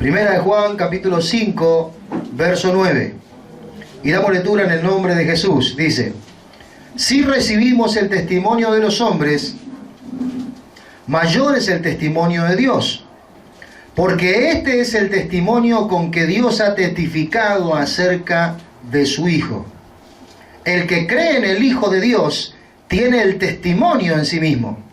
Primera de Juan, capítulo 5, verso 9. Y damos lectura en el nombre de Jesús. Dice: si recibimos el testimonio de los hombres, mayor es el testimonio de Dios, porque este es el testimonio con que Dios ha testificado acerca de su Hijo. El que cree en el Hijo de Dios tiene el testimonio en sí mismo.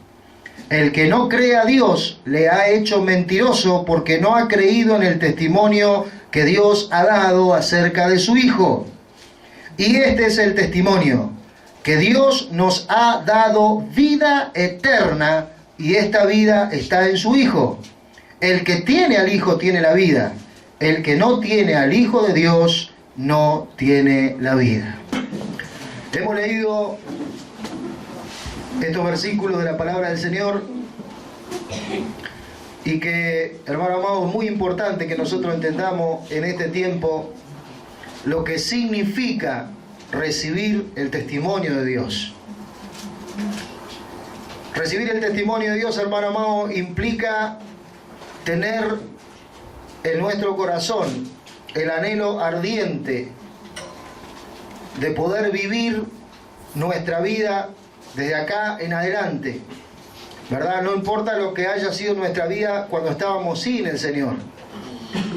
El que no cree a Dios le ha hecho mentiroso, porque no ha creído en el testimonio que Dios ha dado acerca de su Hijo. Y este es el testimonio, que Dios nos ha dado vida eterna, y esta vida está en su Hijo. El que tiene al Hijo tiene la vida. El que no tiene al Hijo de Dios no tiene la vida. Hemos leído estos versículos de la palabra del Señor, y que, hermano amado, es muy importante que nosotros entendamos en este tiempo lo que significa recibir el testimonio de Dios. Recibir el testimonio de Dios, hermano amado, implica tener en nuestro corazón el anhelo ardiente de poder vivir nuestra vida desde acá en adelante, ¿verdad? No importa lo que haya sido nuestra vida cuando estábamos sin el Señor,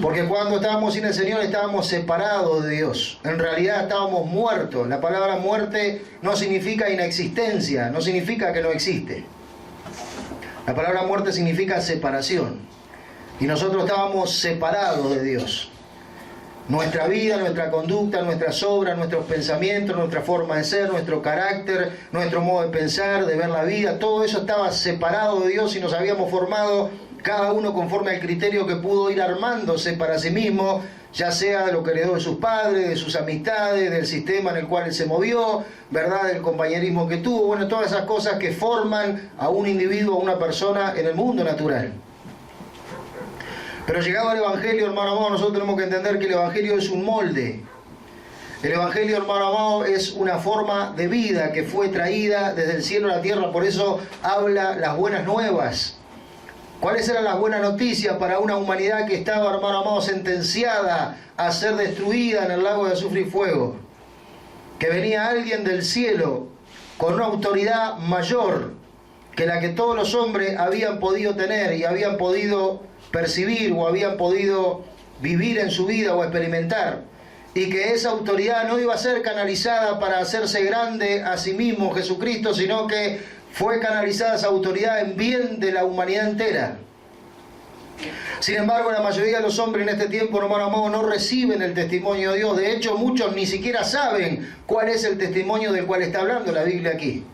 porque cuando estábamos sin el Señor estábamos separados de Dios. En realidad estábamos muertos. La palabra muerte no significa inexistencia, no significa que no existe. La palabra muerte significa separación, y nosotros estábamos separados de Dios. Nuestra vida, nuestra conducta, nuestras obras, nuestros pensamientos, nuestra forma de ser, nuestro carácter, nuestro modo de pensar, de ver la vida, todo eso estaba separado de Dios, y nos habíamos formado cada uno conforme al criterio que pudo ir armándose para sí mismo, ya sea de lo que heredó de sus padres, de sus amistades, del sistema en el cual él se movió, ¿verdad?, del compañerismo que tuvo, bueno, todas esas cosas que forman a un individuo, a una persona en el mundo natural. Pero llegado al Evangelio, hermano amado, nosotros tenemos que entender que el Evangelio es un molde. El Evangelio, hermano amado, es una forma de vida que fue traída desde el cielo a la tierra. Por eso habla las buenas nuevas. ¿Cuáles eran las buenas noticias para una humanidad que estaba, hermano amado, sentenciada a ser destruida en el lago de azufre y fuego? Que venía alguien del cielo con una autoridad mayor que la que todos los hombres habían podido tener y habían podido percibir o habían podido vivir en su vida o experimentar, y que esa autoridad no iba a ser canalizada para hacerse grande a sí mismo Jesucristo, sino que fue canalizada esa autoridad en bien de la humanidad entera. Sin embargo, la mayoría de los hombres en este tiempo, hermano amado, no reciben el testimonio de Dios. De hecho, muchos ni siquiera saben cuál es el testimonio del cual está hablando la Biblia aquí.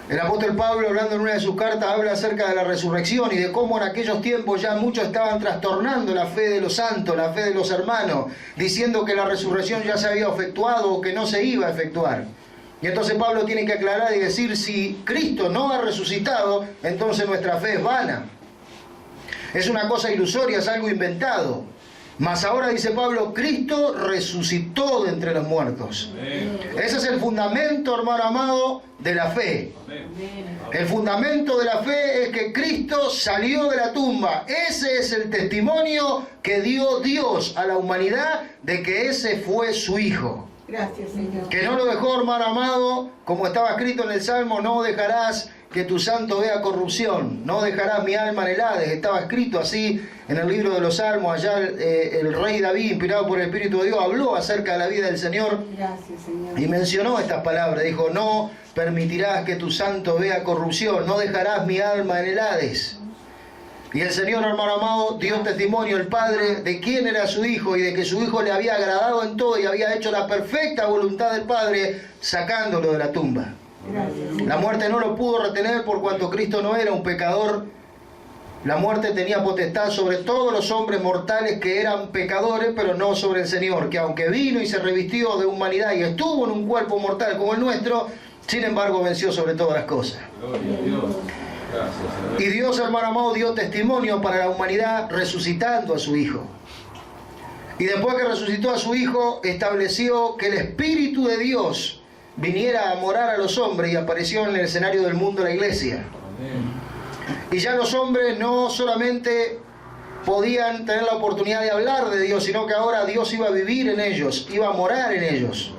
El apóstol Pablo, hablando en una de sus cartas, habla acerca de la resurrección y de cómo en aquellos tiempos ya muchos estaban trastornando la fe de los santos, la fe de los hermanos, diciendo que la resurrección ya se había efectuado o que no se iba a efectuar. Y entonces Pablo tiene que aclarar y decir: si Cristo no ha resucitado, entonces nuestra fe es vana. Es una cosa ilusoria, es algo inventado. Mas ahora, dice Pablo, Cristo resucitó de entre los muertos. Amén. Ese es el fundamento, hermano amado, de la fe. Amén. El fundamento de la fe es que Cristo salió de la tumba. Ese es el testimonio que dio Dios a la humanidad de que ese fue su Hijo. Gracias, Señor. Que no lo dejó, hermano amado, como estaba escrito en el Salmo: no dejarás que tu santo vea corrupción, no dejarás mi alma en el Hades. Estaba escrito así en el libro de los Salmos. Allá el rey David, inspirado por el Espíritu de Dios, habló acerca de la vida del Señor. Gracias, Señor. Y mencionó estas palabras. Dijo: no permitirás que tu santo vea corrupción, no dejarás mi alma en el Hades. Y el Señor, hermano amado, dio testimonio, el Padre, de quién era su Hijo y de que su Hijo le había agradado en todo y había hecho la perfecta voluntad del Padre, sacándolo de la tumba. Gracias. La muerte no lo pudo retener, por cuanto Cristo no era un pecador. La muerte tenía potestad sobre todos los hombres mortales que eran pecadores, pero no sobre el Señor, que aunque vino y se revistió de humanidad y estuvo en un cuerpo mortal como el nuestro, sin embargo venció sobre todas las cosas. Gloria a Dios. Gracias, Y Dios, hermano amado, dio testimonio para la humanidad resucitando a su Hijo. Y después que resucitó a su Hijo, estableció que el Espíritu de Dios viniera a morar a los hombres, y apareció en el escenario del mundo la iglesia. Amén. Y ya los hombres no solamente podían tener la oportunidad de hablar de Dios, sino que ahora Dios iba a vivir en ellos, iba a morar en ellos.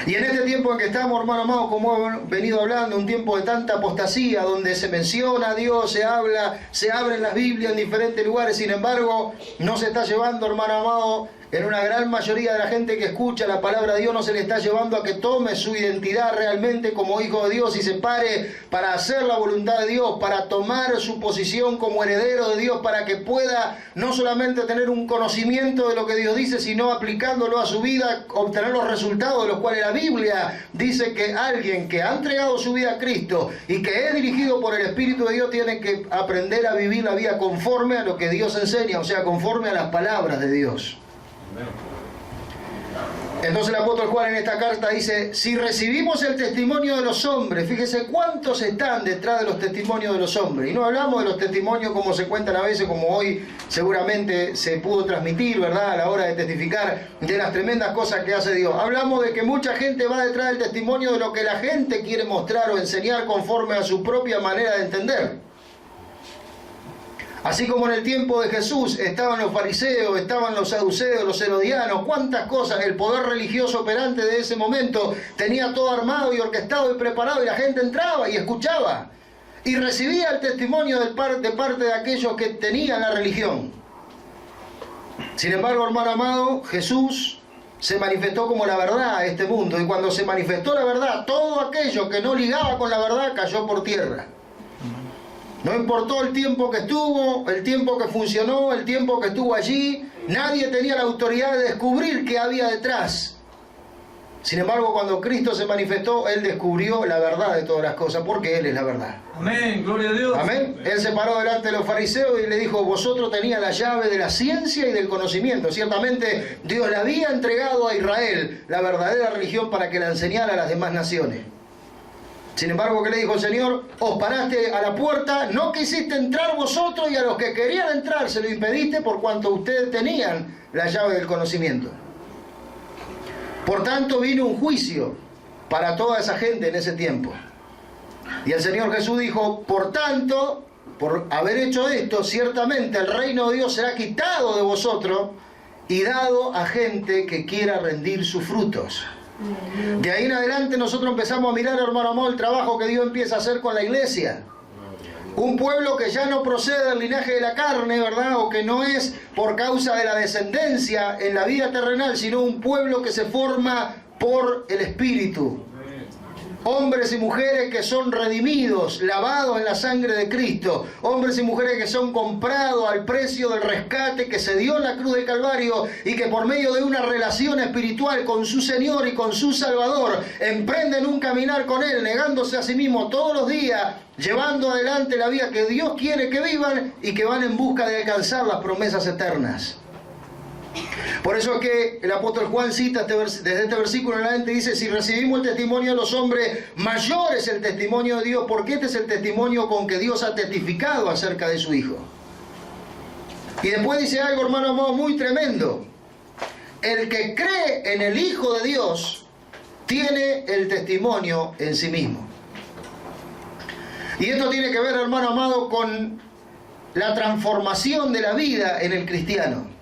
Y en este tiempo en que estamos, hermano amado, como hemos venido hablando, un tiempo de tanta apostasía, donde se menciona a Dios, se habla, se abren las Biblias en diferentes lugares, sin embargo, no se está llevando, hermano amado, en una gran mayoría de la gente que escucha la palabra de Dios, no se le está llevando a que tome su identidad realmente como hijo de Dios y se pare para hacer la voluntad de Dios, para tomar su posición como heredero de Dios, para que pueda no solamente tener un conocimiento de lo que Dios dice, sino aplicándolo a su vida, obtener los resultados de los cuales la Biblia dice que alguien que ha entregado su vida a Cristo y que es dirigido por el Espíritu de Dios tiene que aprender a vivir la vida conforme a lo que Dios enseña, o sea, conforme a las palabras de Dios. Entonces el apóstol Juan en esta carta dice, si recibimos el testimonio de los hombres, fíjese cuántos están detrás de los testimonios de los hombres. Y no hablamos de los testimonios como se cuentan a veces, como hoy seguramente se pudo transmitir, ¿verdad? A la hora de testificar de las tremendas cosas que hace Dios. Hablamos de que mucha gente va detrás del testimonio de lo que la gente quiere mostrar o enseñar conforme a su propia manera de entender. Así como en el tiempo de Jesús estaban los fariseos, estaban los saduceos, los herodianos, cuántas cosas, el poder religioso operante de ese momento tenía todo armado y orquestado y preparado y la gente entraba y escuchaba y recibía el testimonio de parte de aquellos que tenían la religión. Sin embargo, hermano amado, Jesús se manifestó como la verdad a este mundo y cuando se manifestó la verdad, todo aquello que no ligaba con la verdad cayó por tierra. No importó el tiempo que estuvo, el tiempo que funcionó, el tiempo que estuvo allí, nadie tenía la autoridad de descubrir qué había detrás. Sin embargo, cuando Cristo se manifestó, Él descubrió la verdad de todas las cosas, porque Él es la verdad. Amén, gloria a Dios. Amén. Él se paró delante de los fariseos y le dijo, vosotros teníais la llave de la ciencia y del conocimiento. Ciertamente, Dios le había entregado a Israel la verdadera religión para que la enseñara a las demás naciones. Sin embargo, ¿qué le dijo el Señor? Os paraste a la puerta, no quisiste entrar vosotros y a los que querían entrar se lo impediste por cuanto ustedes tenían la llave del conocimiento. Por tanto, vino un juicio para toda esa gente en ese tiempo. Y el Señor Jesús dijo, por tanto, por haber hecho esto, ciertamente el reino de Dios será quitado de vosotros y dado a gente que quiera rendir sus frutos. De ahí en adelante nosotros empezamos a mirar, hermano amado, el trabajo que Dios empieza a hacer con la iglesia. Un pueblo que ya no procede del linaje de la carne, ¿verdad? O que no es por causa de la descendencia en la vida terrenal, sino un pueblo que se forma por el Espíritu. Hombres y mujeres que son redimidos, lavados en la sangre de Cristo. Hombres y mujeres que son comprados al precio del rescate que se dio en la cruz del Calvario y que por medio de una relación espiritual con su Señor y con su Salvador emprenden un caminar con Él, negándose a sí mismo todos los días, llevando adelante la vida que Dios quiere que vivan y que van en busca de alcanzar las promesas eternas. Por eso es que el apóstol Juan cita desde este versículo en adelante, dice, si recibimos el testimonio de los hombres, mayor es el testimonio de Dios, porque este es el testimonio con que Dios ha testificado acerca de su Hijo. Y después dice algo, hermano amado, muy tremendo. El que cree en el Hijo de Dios tiene el testimonio en sí mismo. Y esto tiene que ver, hermano amado, con la transformación de la vida en el cristiano.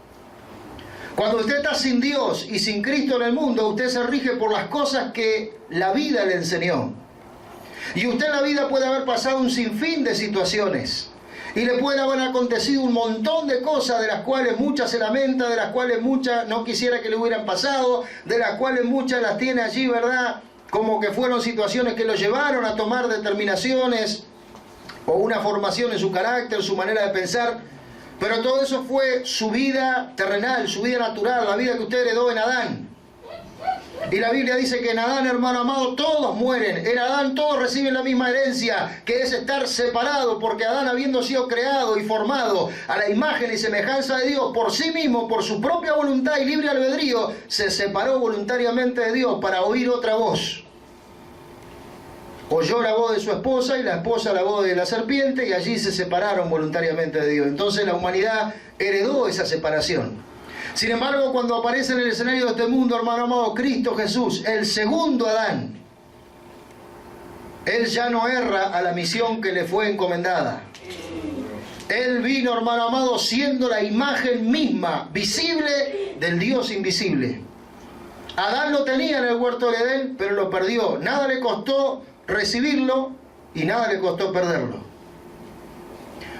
Cuando usted está sin Dios y sin Cristo en el mundo, usted se rige por las cosas que la vida le enseñó. Y usted en la vida puede haber pasado un sinfín de situaciones. Y le pueden haber acontecido un montón de cosas de las cuales muchas se lamenta, de las cuales muchas no quisiera que le hubieran pasado, de las cuales muchas las tiene allí, ¿verdad? Como que fueron situaciones que lo llevaron a tomar determinaciones o una formación en su carácter, su manera de pensar. Pero todo eso fue su vida terrenal, su vida natural, la vida que usted heredó en Adán. Y la Biblia dice que en Adán, hermano amado, todos mueren. En Adán todos reciben la misma herencia, que es estar separado, porque Adán, habiendo sido creado y formado a la imagen y semejanza de Dios por sí mismo, por su propia voluntad y libre albedrío, se separó voluntariamente de Dios para oír otra voz. Oyó la voz de su esposa y la esposa la voz de la serpiente y allí se separaron voluntariamente de Dios. Entonces la humanidad heredó esa separación. Sin embargo, cuando aparece en el escenario de este mundo, hermano amado, Cristo Jesús, el segundo Adán, Él ya no erra a la misión que le fue encomendada. Él vino, hermano amado, siendo la imagen misma, visible del Dios invisible. Adán lo tenía en el huerto de Edén, pero lo perdió. Nada le costó recibirlo y nada le costó perderlo.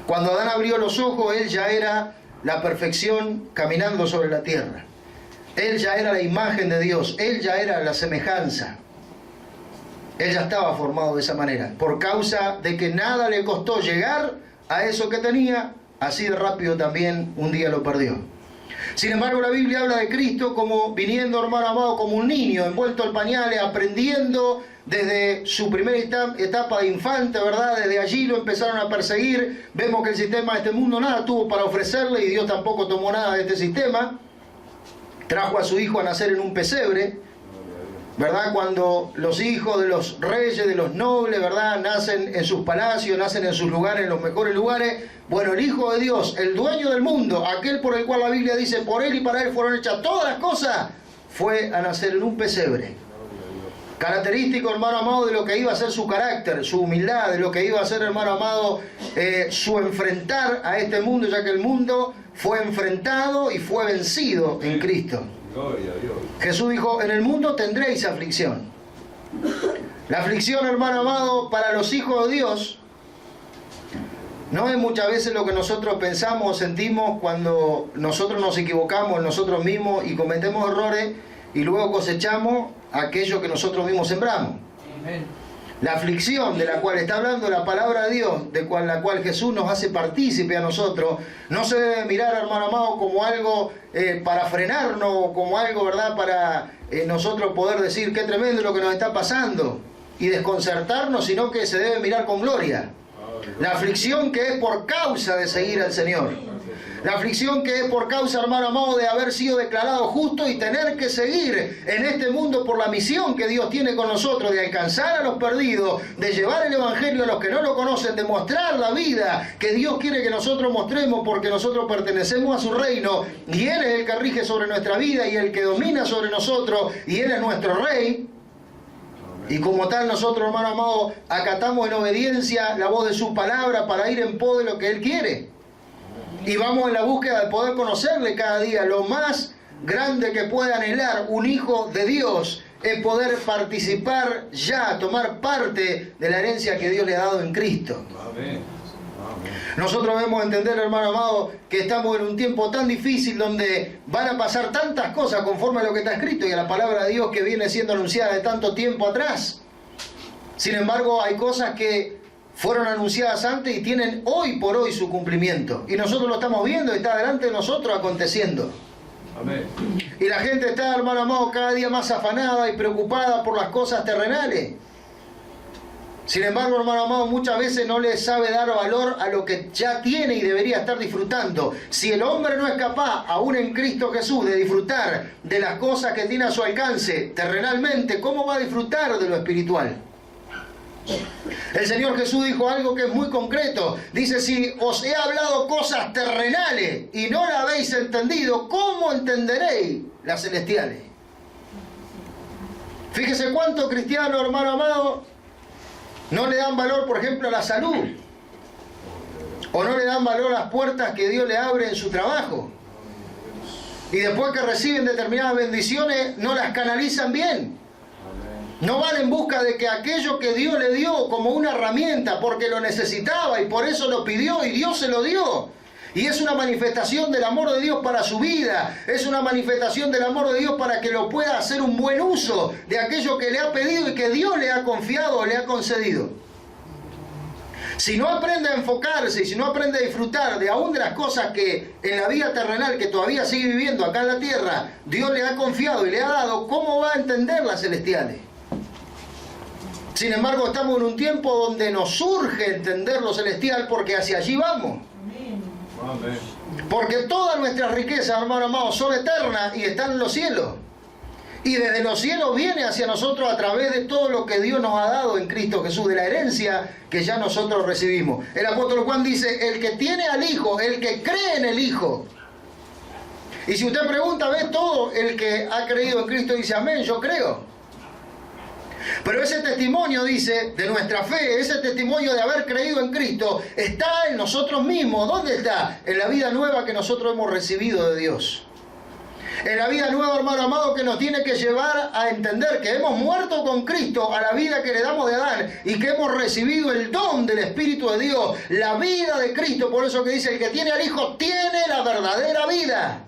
Cuando Adán abrió los ojos, él ya era la perfección caminando sobre la tierra. Él ya era la imagen de Dios, él ya era la semejanza. Él ya estaba formado de esa manera, por causa de que nada le costó llegar a eso que tenía, así de rápido también un día lo perdió. Sin embargo, la Biblia habla de Cristo como viniendo, hermano amado, como un niño envuelto en pañales, aprendiendo desde su primera etapa de infante, ¿verdad? Desde allí lo empezaron a perseguir. Vemos que el sistema de este mundo nada tuvo para ofrecerle y Dios tampoco tomó nada de este sistema. Trajo a su hijo a nacer en un pesebre, ¿verdad? Cuando los hijos de los reyes, de los nobles, ¿verdad? Nacen en sus palacios, nacen en sus lugares, en los mejores lugares. Bueno, el Hijo de Dios, el dueño del mundo, aquel por el cual la Biblia dice, por él y para él fueron hechas todas las cosas, fue a nacer en un pesebre. Característico, hermano amado, de lo que iba a ser su carácter, su humildad, de lo que iba a ser, hermano amado, su enfrentar a este mundo, ya que el mundo fue enfrentado y fue vencido en Cristo. Gloria a Dios. Jesús dijo, en el mundo tendréis aflicción. La aflicción, hermano amado, para los hijos de Dios, no es muchas veces lo que nosotros pensamos o sentimos cuando nosotros nos equivocamos en nosotros mismos y cometemos errores y luego cosechamos aquello que nosotros mismos sembramos. Amén. La aflicción de la cual está hablando la palabra de Dios, la cual Jesús nos hace partícipe a nosotros, no se debe mirar, hermano amado, como algo para frenarnos, como algo, ¿verdad?, para nosotros poder decir qué tremendo lo que nos está pasando y desconcertarnos, sino que se debe mirar con gloria. La aflicción que es por causa de seguir al Señor. La aflicción que es por causa, hermano amado, de haber sido declarado justo y tener que seguir en este mundo por la misión que Dios tiene con nosotros, de alcanzar a los perdidos, de llevar el Evangelio a los que no lo conocen, de mostrar la vida que Dios quiere que nosotros mostremos porque nosotros pertenecemos a su reino y Él es el que rige sobre nuestra vida y el que domina sobre nosotros y Él es nuestro Rey. Y como tal nosotros, hermano amado, acatamos en obediencia la voz de su palabra para ir en pos de lo que Él quiere. Y vamos en la búsqueda de poder conocerle cada día. Lo más grande que puede anhelar un hijo de Dios es poder participar ya, tomar parte de la herencia que Dios le ha dado en Cristo. Amén. Nosotros debemos entender, hermano amado, que estamos en un tiempo tan difícil donde van a pasar tantas cosas conforme a lo que está escrito y a la palabra de Dios que viene siendo anunciada de tanto tiempo atrás. Sin embargo, hay cosas que fueron anunciadas antes y tienen hoy por hoy su cumplimiento. Y nosotros lo estamos viendo y está delante de nosotros aconteciendo. Amén. Y la gente está, hermano amado, cada día más afanada y preocupada por las cosas terrenales. Sin embargo, hermano amado, muchas veces no le sabe dar valor a lo que ya tiene y debería estar disfrutando. Si el hombre no es capaz, aún en Cristo Jesús, de disfrutar de las cosas que tiene a su alcance terrenalmente, ¿cómo va a disfrutar de lo espiritual? El Señor Jesús dijo algo que es muy concreto. Dice, si os he hablado cosas terrenales y no las habéis entendido, ¿cómo entenderéis las celestiales? Fíjese cuántos cristianos, hermano amado, no le dan valor, por ejemplo, a la salud. O no le dan valor a las puertas que Dios le abre en su trabajo. Y después que reciben determinadas bendiciones, no las canalizan bien. No van en busca de que aquello que Dios le dio como una herramienta, porque lo necesitaba y por eso lo pidió y Dios se lo dio. Y es una manifestación del amor de Dios para su vida. Es una manifestación del amor de Dios para que lo pueda hacer un buen uso de aquello que le ha pedido y que Dios le ha confiado o le ha concedido. Si no aprende a enfocarse y si no aprende a disfrutar de aún de las cosas que en la vida terrenal que todavía sigue viviendo acá en la tierra, Dios le ha confiado y le ha dado, ¿cómo va a entender las celestiales? Sin embargo, estamos en un tiempo donde nos surge entender lo celestial porque hacia allí vamos. Amén. Porque todas nuestras riquezas, hermano amado, son eternas y están en los cielos. Y desde los cielos viene hacia nosotros a través de todo lo que Dios nos ha dado en Cristo Jesús, de la herencia que ya nosotros recibimos. El apóstol Juan dice, el que tiene al Hijo, el que cree en el Hijo. Y si usted pregunta, ve todo el que ha creído en Cristo dice, amén, yo creo. Pero ese testimonio, dice, de nuestra fe, ese testimonio de haber creído en Cristo, está en nosotros mismos. ¿Dónde está? En la vida nueva que nosotros hemos recibido de Dios. En la vida nueva, hermano amado, que nos tiene que llevar a entender que hemos muerto con Cristo a la vida que le damos de Adán y que hemos recibido el don del Espíritu de Dios, la vida de Cristo. Por eso que dice, el que tiene al Hijo tiene la verdadera vida.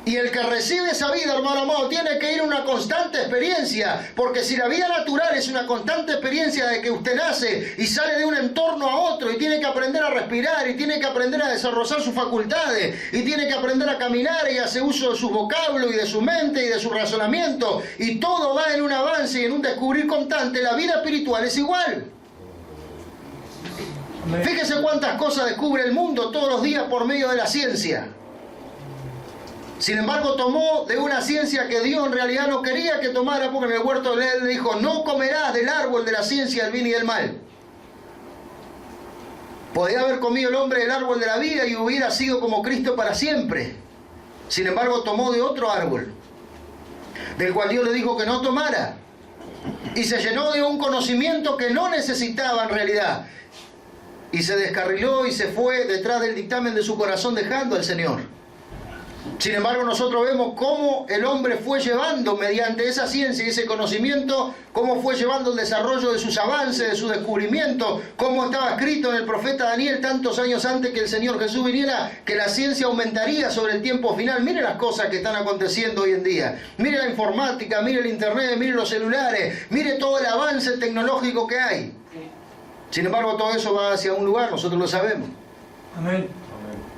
Y el que recibe esa vida, hermano amado, tiene que ir a una constante experiencia. Porque si la vida natural es una constante experiencia de que usted nace y sale de un entorno a otro y tiene que aprender a respirar y tiene que aprender a desarrollar sus facultades y tiene que aprender a caminar y hacer uso de su vocablo y de su mente y de su razonamiento, y todo va en un avance y en un descubrir constante, la vida espiritual es igual. Fíjese cuántas cosas descubre el mundo todos los días por medio de la ciencia. Sin embargo, tomó de una ciencia que Dios en realidad no quería que tomara, porque en el huerto de Edén le dijo, no comerás del árbol de la ciencia del bien y del mal. Podía haber comido el hombre del árbol de la vida y hubiera sido como Cristo para siempre. Sin embargo, tomó de otro árbol, del cual Dios le dijo que no tomara. Y se llenó de un conocimiento que no necesitaba en realidad. Y se descarriló y se fue detrás del dictamen de su corazón, dejando al Señor. Sin embargo, nosotros vemos cómo el hombre fue llevando, mediante esa ciencia y ese conocimiento, cómo fue llevando el desarrollo de sus avances, de su descubrimiento, cómo estaba escrito en el profeta Daniel tantos años antes que el Señor Jesús viniera, que la ciencia aumentaría sobre el tiempo final. Mire las cosas que están aconteciendo hoy en día. Mire la informática, mire el internet, mire los celulares, mire todo el avance tecnológico que hay. Sin embargo, todo eso va hacia un lugar, nosotros lo sabemos. Amén.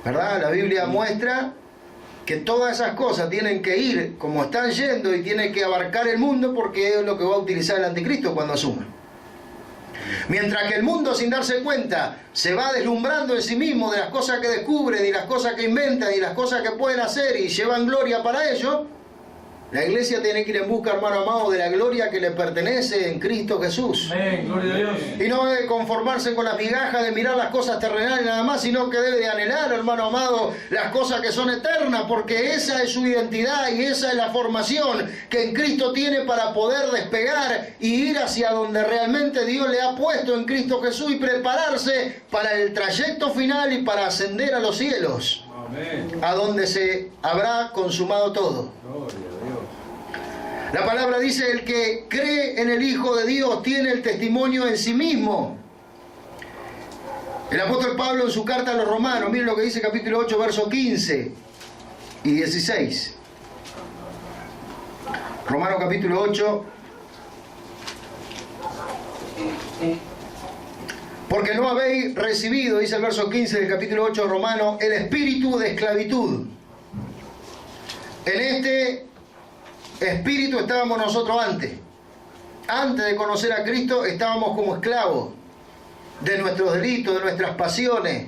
¿Verdad? La Biblia muestra que todas esas cosas tienen que ir como están yendo y tienen que abarcar el mundo, porque es lo que va a utilizar el anticristo cuando asuma. Mientras que el mundo, sin darse cuenta, se va deslumbrando en sí mismo de las cosas que descubren y las cosas que inventan y las cosas que pueden hacer y llevan gloria para ello, la iglesia tiene que ir en busca, hermano amado, de la gloria que le pertenece en Cristo Jesús. Amén, gloria a Dios. Y no debe conformarse con las migajas de mirar las cosas terrenales nada más, sino que debe de anhelar, hermano amado, las cosas que son eternas, porque esa es su identidad y esa es la formación que en Cristo tiene para poder despegar y ir hacia donde realmente Dios le ha puesto en Cristo Jesús y prepararse para el trayecto final y para ascender a los cielos. Amén. A donde se habrá consumado todo. Gloria a Dios. La palabra dice, el que cree en el Hijo de Dios tiene el testimonio en sí mismo. El apóstol Pablo en su carta a los Romanos, miren lo que dice capítulo 8, versos 15 y 16. Romanos capítulo 8. Porque no habéis recibido, dice el verso 15 del capítulo 8 de Romanos, el espíritu de esclavitud. En este espíritu estábamos nosotros antes. Antes de conocer a Cristo estábamos como esclavos de nuestros delitos, de nuestras pasiones,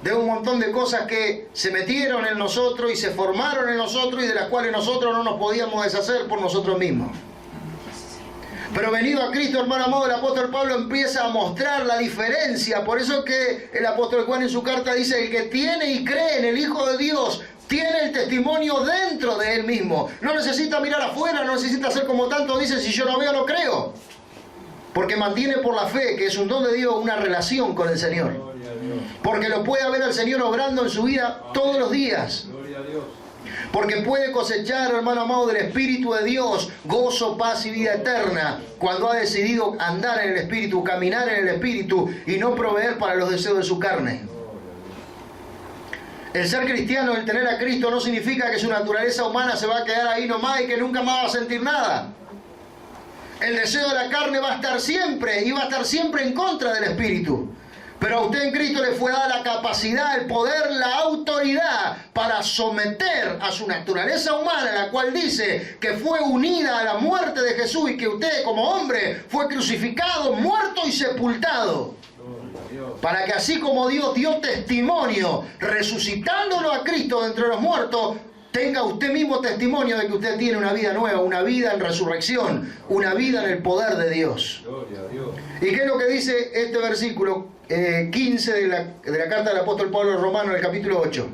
de un montón de cosas que se metieron en nosotros y se formaron en nosotros y de las cuales nosotros no nos podíamos deshacer por nosotros mismos. Pero venido a Cristo, hermano amado, el apóstol Pablo empieza a mostrar la diferencia. Por eso es que el apóstol Juan en su carta dice, el que tiene y cree en el Hijo de Dios tiene el testimonio dentro de él mismo. No necesita mirar afuera, no necesita hacer como tanto dicen, si yo no veo, no creo. Porque mantiene por la fe, que es un don de Dios, una relación con el Señor. Gloria a Dios. Porque lo puede ver al Señor obrando en su vida todos los días. Gloria a Dios. Porque puede cosechar, hermano amado, del Espíritu de Dios, gozo, paz y vida eterna, cuando ha decidido andar en el Espíritu, caminar en el Espíritu y no proveer para los deseos de su carne. El ser cristiano, el tener a Cristo, no significa que su naturaleza humana se va a quedar ahí nomás y que nunca más va a sentir nada. El deseo de la carne va a estar siempre y va a estar siempre en contra del Espíritu. Pero a usted en Cristo le fue dada la capacidad, el poder, la autoridad para someter a su naturaleza humana, la cual dice que fue unida a la muerte de Jesús y que usted como hombre fue crucificado, muerto y sepultado. Para que así como Dios dio testimonio resucitándolo a Cristo de entre los muertos, tenga usted mismo testimonio de que usted tiene una vida nueva, una vida en resurrección, una vida en el poder de Dios. Gloria a Dios. ¿Y qué es lo que dice este versículo 15 de la carta del apóstol Pablo a los Romanos en el capítulo 8?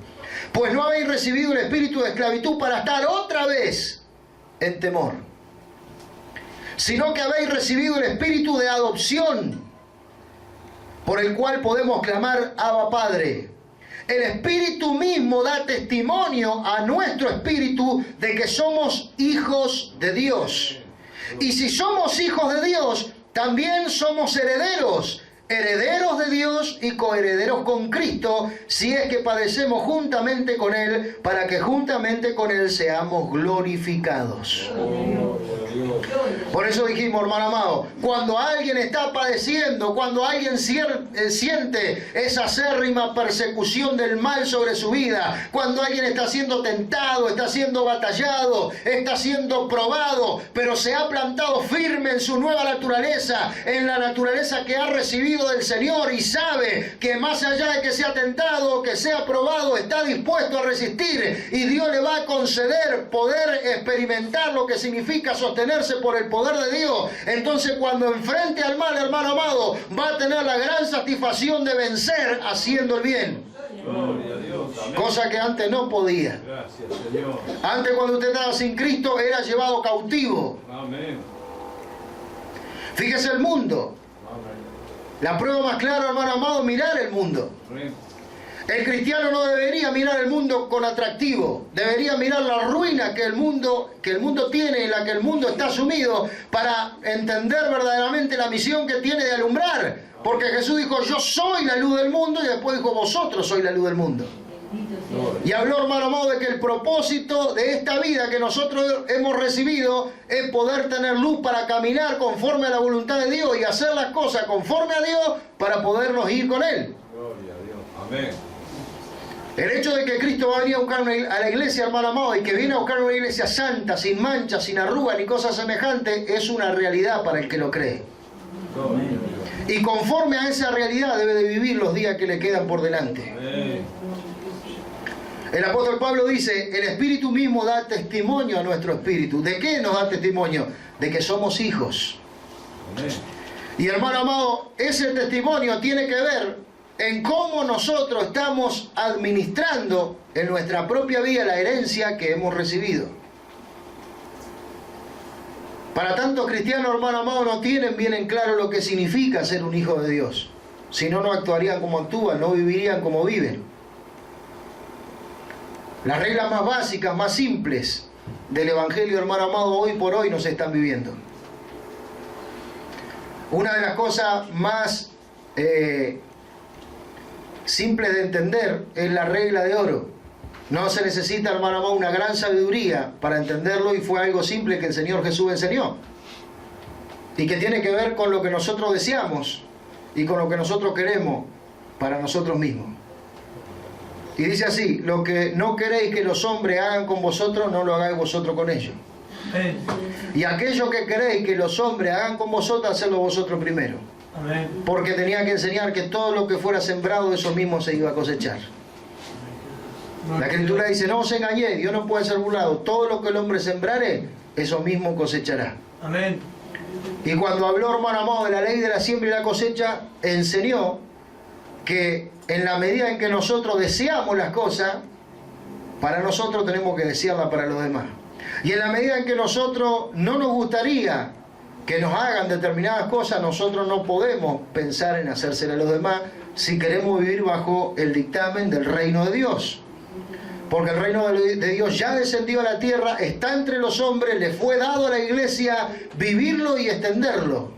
Pues no habéis recibido el espíritu de esclavitud para estar otra vez en temor, sino que habéis recibido el espíritu de adopción, por el cual podemos clamar Abba Padre. El Espíritu mismo da testimonio a nuestro espíritu de que somos hijos de Dios. Y si somos hijos de Dios, también somos herederos, herederos de Dios y coherederos con Cristo, si es que padecemos juntamente con Él, para que juntamente con Él seamos glorificados. Por eso dijimos, hermano amado, cuando alguien está padeciendo, cuando alguien siente esa acérrima persecución del mal sobre su vida, cuando alguien está siendo tentado, está siendo batallado, está siendo probado, pero se ha plantado firme en su nueva naturaleza, en la naturaleza que ha recibido del Señor, y sabe que más allá de que sea tentado, que sea probado, está dispuesto a resistir, y Dios le va a conceder poder experimentar lo que significa sostenerse por el poder de Dios. Entonces, cuando enfrente al mal, hermano amado, va a tener la gran satisfacción de vencer haciendo el bien. Gloria a Dios. Amén. Cosa que antes no podía. Gracias, Señor. Antes, cuando usted estaba sin Cristo, era llevado cautivo. Amén. Fíjese el mundo. Amén. La prueba más clara, hermano amado, mirar el mundo. Amén. El cristiano no debería mirar el mundo con atractivo, debería mirar la ruina que el mundo tiene, en la que el mundo está sumido, para entender verdaderamente la misión que tiene de alumbrar. Porque Jesús dijo, yo soy la luz del mundo, y después dijo, vosotros sois la luz del mundo. Y habló, hermano amado, de que el propósito de esta vida que nosotros hemos recibido es poder tener luz para caminar conforme a la voluntad de Dios y hacer las cosas conforme a Dios para podernos ir con Él. Gloria a Dios. Amén. El hecho de que Cristo va a venir a buscar a la iglesia, hermano amado, y que viene a buscar una iglesia santa, sin mancha, sin arruga, ni cosas semejantes, es una realidad para el que lo cree. Gloria a Dios. Y conforme a esa realidad debe de vivir los días que le quedan por delante. Amén. El apóstol Pablo dice, el Espíritu mismo da testimonio a nuestro espíritu. ¿De qué nos da testimonio? De que somos hijos. Amén. Y hermano amado, ese testimonio tiene que ver en cómo nosotros estamos administrando en nuestra propia vida la herencia que hemos recibido. Para tantos cristianos, hermano amado, no tienen bien en claro lo que significa ser un hijo de Dios. Si no, no actuarían como actúan, no vivirían como viven. Las reglas más básicas, más simples del Evangelio, hermano amado, hoy por hoy no se están viviendo. Una de las cosas más simples de entender es la regla de oro. No se necesita, hermano amado, una gran sabiduría para entenderlo, y fue algo simple que el Señor Jesús enseñó. Y que tiene que ver con lo que nosotros deseamos y con lo que nosotros queremos para nosotros mismos. Y dice así, lo que no queréis que los hombres hagan con vosotros, no lo hagáis vosotros con ellos. Amén. Y aquello que queréis que los hombres hagan con vosotros, hacedlo vosotros primero. Amén. Porque tenía que enseñar que todo lo que fuera sembrado, eso mismo se iba a cosechar. La Escritura dice, no os engañéis, Dios no puede ser burlado. Todo lo que el hombre sembrare, eso mismo cosechará. Amén. Y cuando habló, hermano amado, de la ley de la siembra y la cosecha, enseñó que en la medida en que nosotros deseamos las cosas, para nosotros tenemos que desearlas para los demás. Y en la medida en que nosotros no nos gustaría que nos hagan determinadas cosas, nosotros no podemos pensar en hacérselas a los demás si queremos vivir bajo el dictamen del reino de Dios. Porque el reino de Dios ya descendió a la tierra, está entre los hombres, le fue dado a la iglesia vivirlo y extenderlo.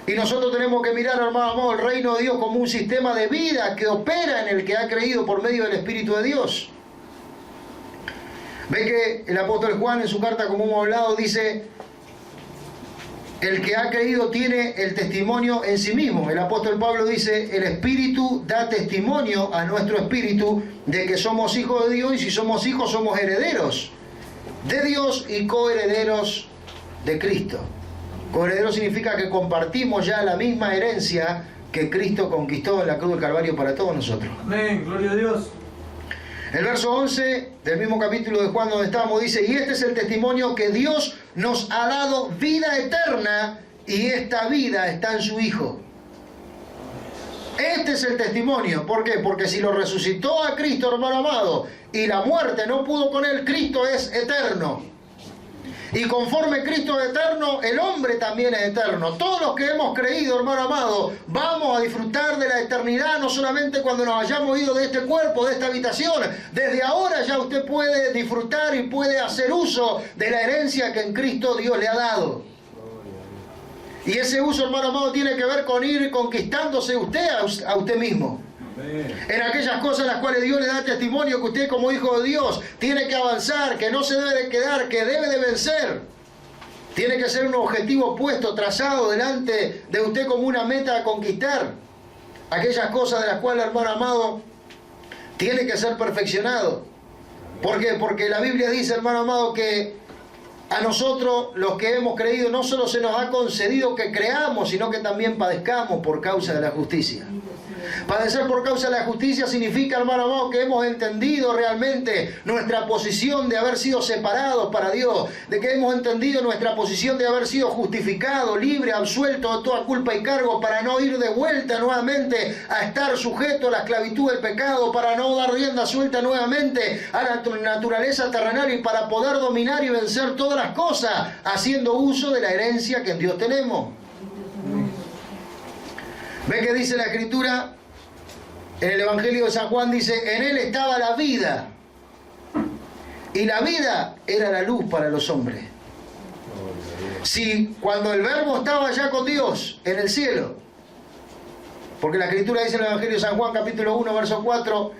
Y nosotros tenemos que mirar, hermano amado, el reino de Dios como un sistema de vida que opera en el que ha creído por medio del Espíritu de Dios. Ve que el apóstol Juan en su carta, como hemos hablado, dice, el que ha creído tiene el testimonio en sí mismo. El apóstol Pablo dice, el Espíritu da testimonio a nuestro espíritu de que somos hijos de Dios, y si somos hijos somos herederos de Dios y coherederos de Cristo. Coheredero significa que compartimos ya la misma herencia que Cristo conquistó en la cruz del Calvario para todos nosotros. Amén. Gloria a Dios. El verso 11 del mismo capítulo de Juan donde estamos dice, y este es el testimonio que Dios nos ha dado vida eterna, y esta vida está en su Hijo. Este es el testimonio. ¿Por qué? Porque si lo resucitó a Cristo, hermano amado, y la muerte no pudo con él, Cristo es eterno. Y conforme Cristo es eterno, el hombre también es eterno. Todos los que hemos creído, hermano amado, vamos a disfrutar de la eternidad, no solamente cuando nos hayamos ido de este cuerpo, de esta habitación. Desde ahora ya usted puede disfrutar y puede hacer uso de la herencia que en Cristo Dios le ha dado. Y ese uso, hermano amado, tiene que ver con ir conquistándose usted a usted mismo. En aquellas cosas en las cuales Dios le da testimonio que usted como hijo de Dios tiene que avanzar, que no se debe de quedar, que debe de vencer. Tiene que ser un objetivo puesto, trazado delante de usted como una meta a conquistar. Aquellas cosas de las cuales, hermano amado, tiene que ser perfeccionado. ¿Por qué? Porque la Biblia dice, hermano amado, que a nosotros, los que hemos creído, no solo se nos ha concedido que creamos, sino que también padezcamos por causa de la justicia. Padecer por causa de la justicia significa, hermano amado, que hemos entendido realmente nuestra posición de haber sido separados para Dios, de que hemos entendido nuestra posición de haber sido justificados, libres, absueltos de toda culpa y cargo, para no ir de vuelta nuevamente a estar sujeto a la esclavitud del pecado, para no dar rienda suelta nuevamente a la naturaleza terrenal y para poder dominar y vencer todas las cosas, haciendo uso de la herencia que en Dios tenemos. ¿Ve que dice la Escritura? En el Evangelio de San Juan dice, en él estaba la vida, y la vida era la luz para los hombres. Si cuando el Verbo estaba ya con Dios en el cielo, porque la Escritura dice en el Evangelio de San Juan capítulo 1 verso 4,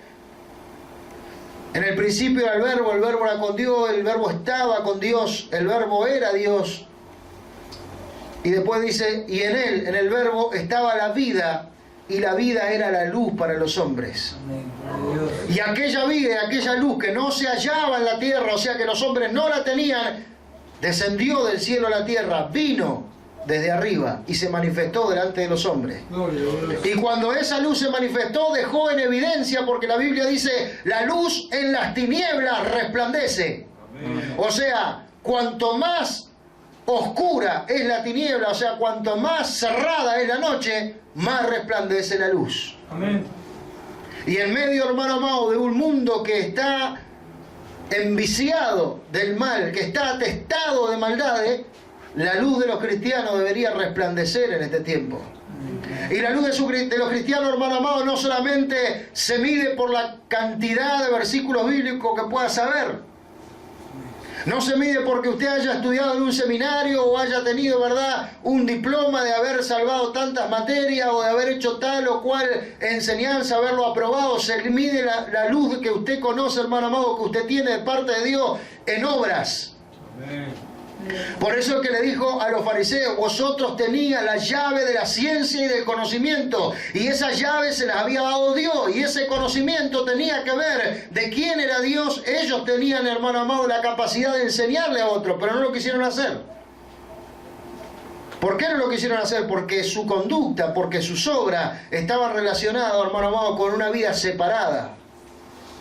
en el principio era el Verbo era con Dios, el Verbo estaba con Dios, el Verbo era Dios. Y después dice, y en él, en el Verbo, estaba la vida, y la vida era la luz para los hombres. Y aquella vida, aquella luz que no se hallaba en la tierra, o sea que los hombres no la tenían, descendió del cielo a la tierra, vino desde arriba y se manifestó delante de los hombres. Y cuando esa luz se manifestó, dejó en evidencia, porque la Biblia dice, la luz en las tinieblas resplandece. O sea, cuanto más oscura es la tiniebla, o sea, cuanto más cerrada es la noche, más resplandece la luz. Amén. Y en medio, hermano amado, de un mundo que está enviciado del mal, que está atestado de maldades, la luz de los cristianos debería resplandecer en este tiempo. Y la luz de los cristianos, hermano amado, no solamente se mide por la cantidad de versículos bíblicos que pueda saber. No se mide porque usted haya estudiado en un seminario o haya tenido, ¿verdad?, un diploma de haber salvado tantas materias o de haber hecho tal o cual enseñanza, haberlo aprobado. Se mide la luz que usted conoce, hermano amado, que usted tiene de parte de Dios en obras. Amén. Por eso es que le dijo a los fariseos, vosotros tenías la llave de la ciencia y del conocimiento, y esa llave se las había dado Dios, y ese conocimiento tenía que ver de quién era Dios. Ellos tenían, hermano amado, la capacidad de enseñarle a otros, pero no lo quisieron hacer. ¿Por qué no lo quisieron hacer? Porque su conducta, porque sus obras estaban relacionadas, hermano amado, con una vida separada.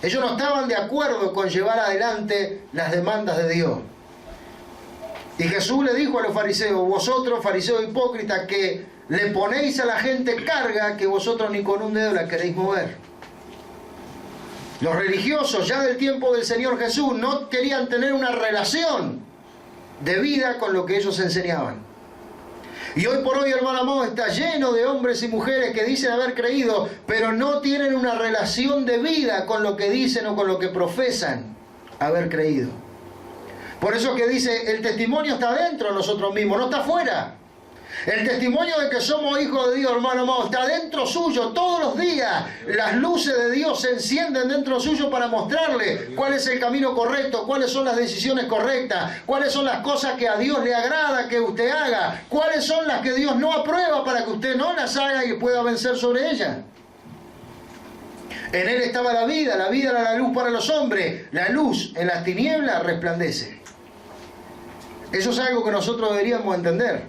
Ellos no estaban de acuerdo con llevar adelante las demandas de Dios. Y Jesús le dijo a los fariseos, vosotros, fariseos hipócritas, que le ponéis a la gente carga que vosotros ni con un dedo la queréis mover. Los religiosos ya del tiempo del Señor Jesús no querían tener una relación de vida con lo que ellos enseñaban. Y hoy por hoy, hermano amado, está lleno de hombres y mujeres que dicen haber creído, pero no tienen una relación de vida con lo que dicen o con lo que profesan haber creído. Por eso que dice, el testimonio está dentro de nosotros mismos, no está afuera. El testimonio de que somos hijos de Dios, hermano amado, está dentro suyo todos los días. Las luces de Dios se encienden dentro suyo para mostrarle cuál es el camino correcto, cuáles son las decisiones correctas, cuáles son las cosas que a Dios le agrada que usted haga, cuáles son las que Dios no aprueba para que usted no las haga y pueda vencer sobre ellas. En él estaba la vida era la luz para los hombres. La luz en las tinieblas resplandece. Eso es algo que nosotros deberíamos entender.